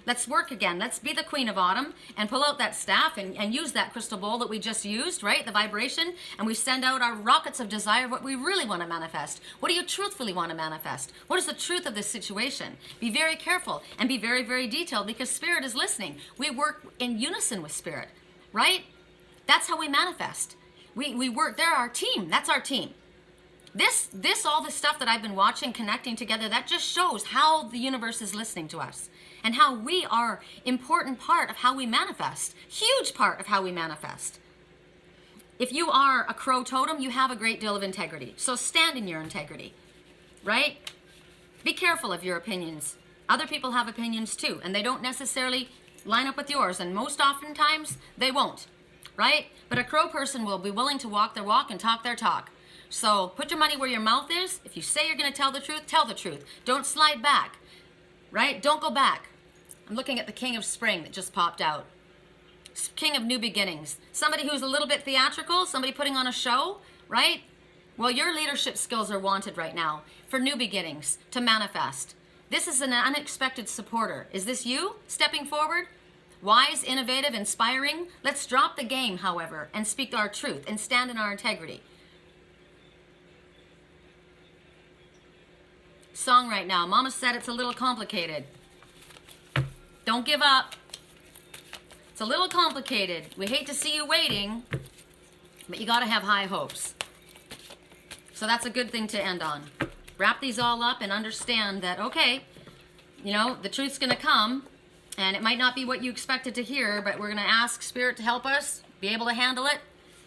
Speaker 1: Let's work again. Let's be the Queen of Autumn and pull out that staff and use that crystal bowl that we just used, right? The vibration. And we send out our rockets of desire, what we really want to manifest. What do you truthfully want to manifest? What is the truth of this situation? Be very careful and be very, very detailed, because Spirit is listening. We work in unison with Spirit, right? That's how we manifest. We work. They're our team. That's our team. All this stuff that I've been watching, connecting together, that just shows how the universe is listening to us and how we are important part of how we manifest, huge part of how we manifest. If you are a crow totem, you have a great deal of integrity. So stand in your integrity, right? Be careful of your opinions. Other people have opinions too, and they don't necessarily line up with yours, and most oftentimes they won't, right? But a crow person will be willing to walk their walk and talk their talk. So put your money where your mouth is. If you say you're going to tell the truth, tell the truth. Don't slide back, right? Don't go back. I'm looking at the King of Spring that just popped out. King of New Beginnings. Somebody who's a little bit theatrical, somebody putting on a show, right? Well, your leadership skills are wanted right now for new beginnings, to manifest. This is an unexpected supporter. Is this you stepping forward? Wise, innovative, inspiring? Let's drop the game, however, and speak our truth and stand in our integrity. Song right now. Mama said it's a little complicated. Don't give up. It's a little complicated. We hate to see you waiting, but you got to have high hopes. So that's a good thing to end on. Wrap these all up and understand that, okay, you know, the truth's going to come, and it might not be what you expected to hear, but we're going to ask Spirit to help us be able to handle it.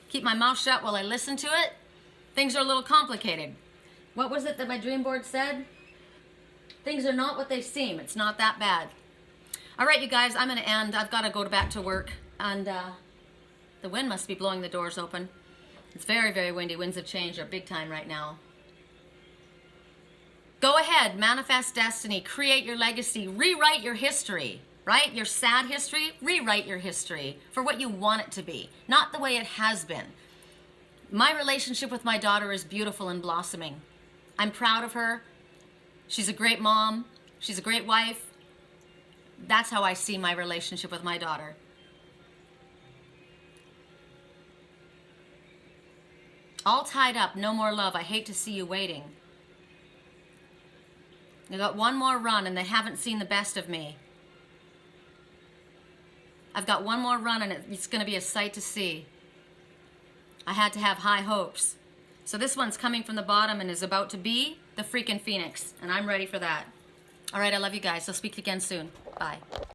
Speaker 1: Keep my mouth shut while I listen to it. Things are a little complicated. What was it that my dream board said? Things are not what they seem. It's not that bad. All right, you guys, I'm going to end. I've got to go back to work, and the wind must be blowing the doors open. It's very, very windy. Winds of change are big time right now. Go ahead, manifest destiny, create your legacy, rewrite your history, right? Your sad history, rewrite your history for what you want it to be, not the way it has been. My relationship with my daughter is beautiful and blossoming. I'm proud of her. She's a great mom. She's a great wife. That's how I see my relationship with my daughter. All tied up, no more love. I hate to see you waiting. I got one more run and they haven't seen the best of me. I've got one more run and it's going to be a sight to see. I had to have high hopes. So this one's coming from the bottom and is about to be the freaking Phoenix. And I'm ready for that. All right, I love you guys. I'll speak again soon. Bye.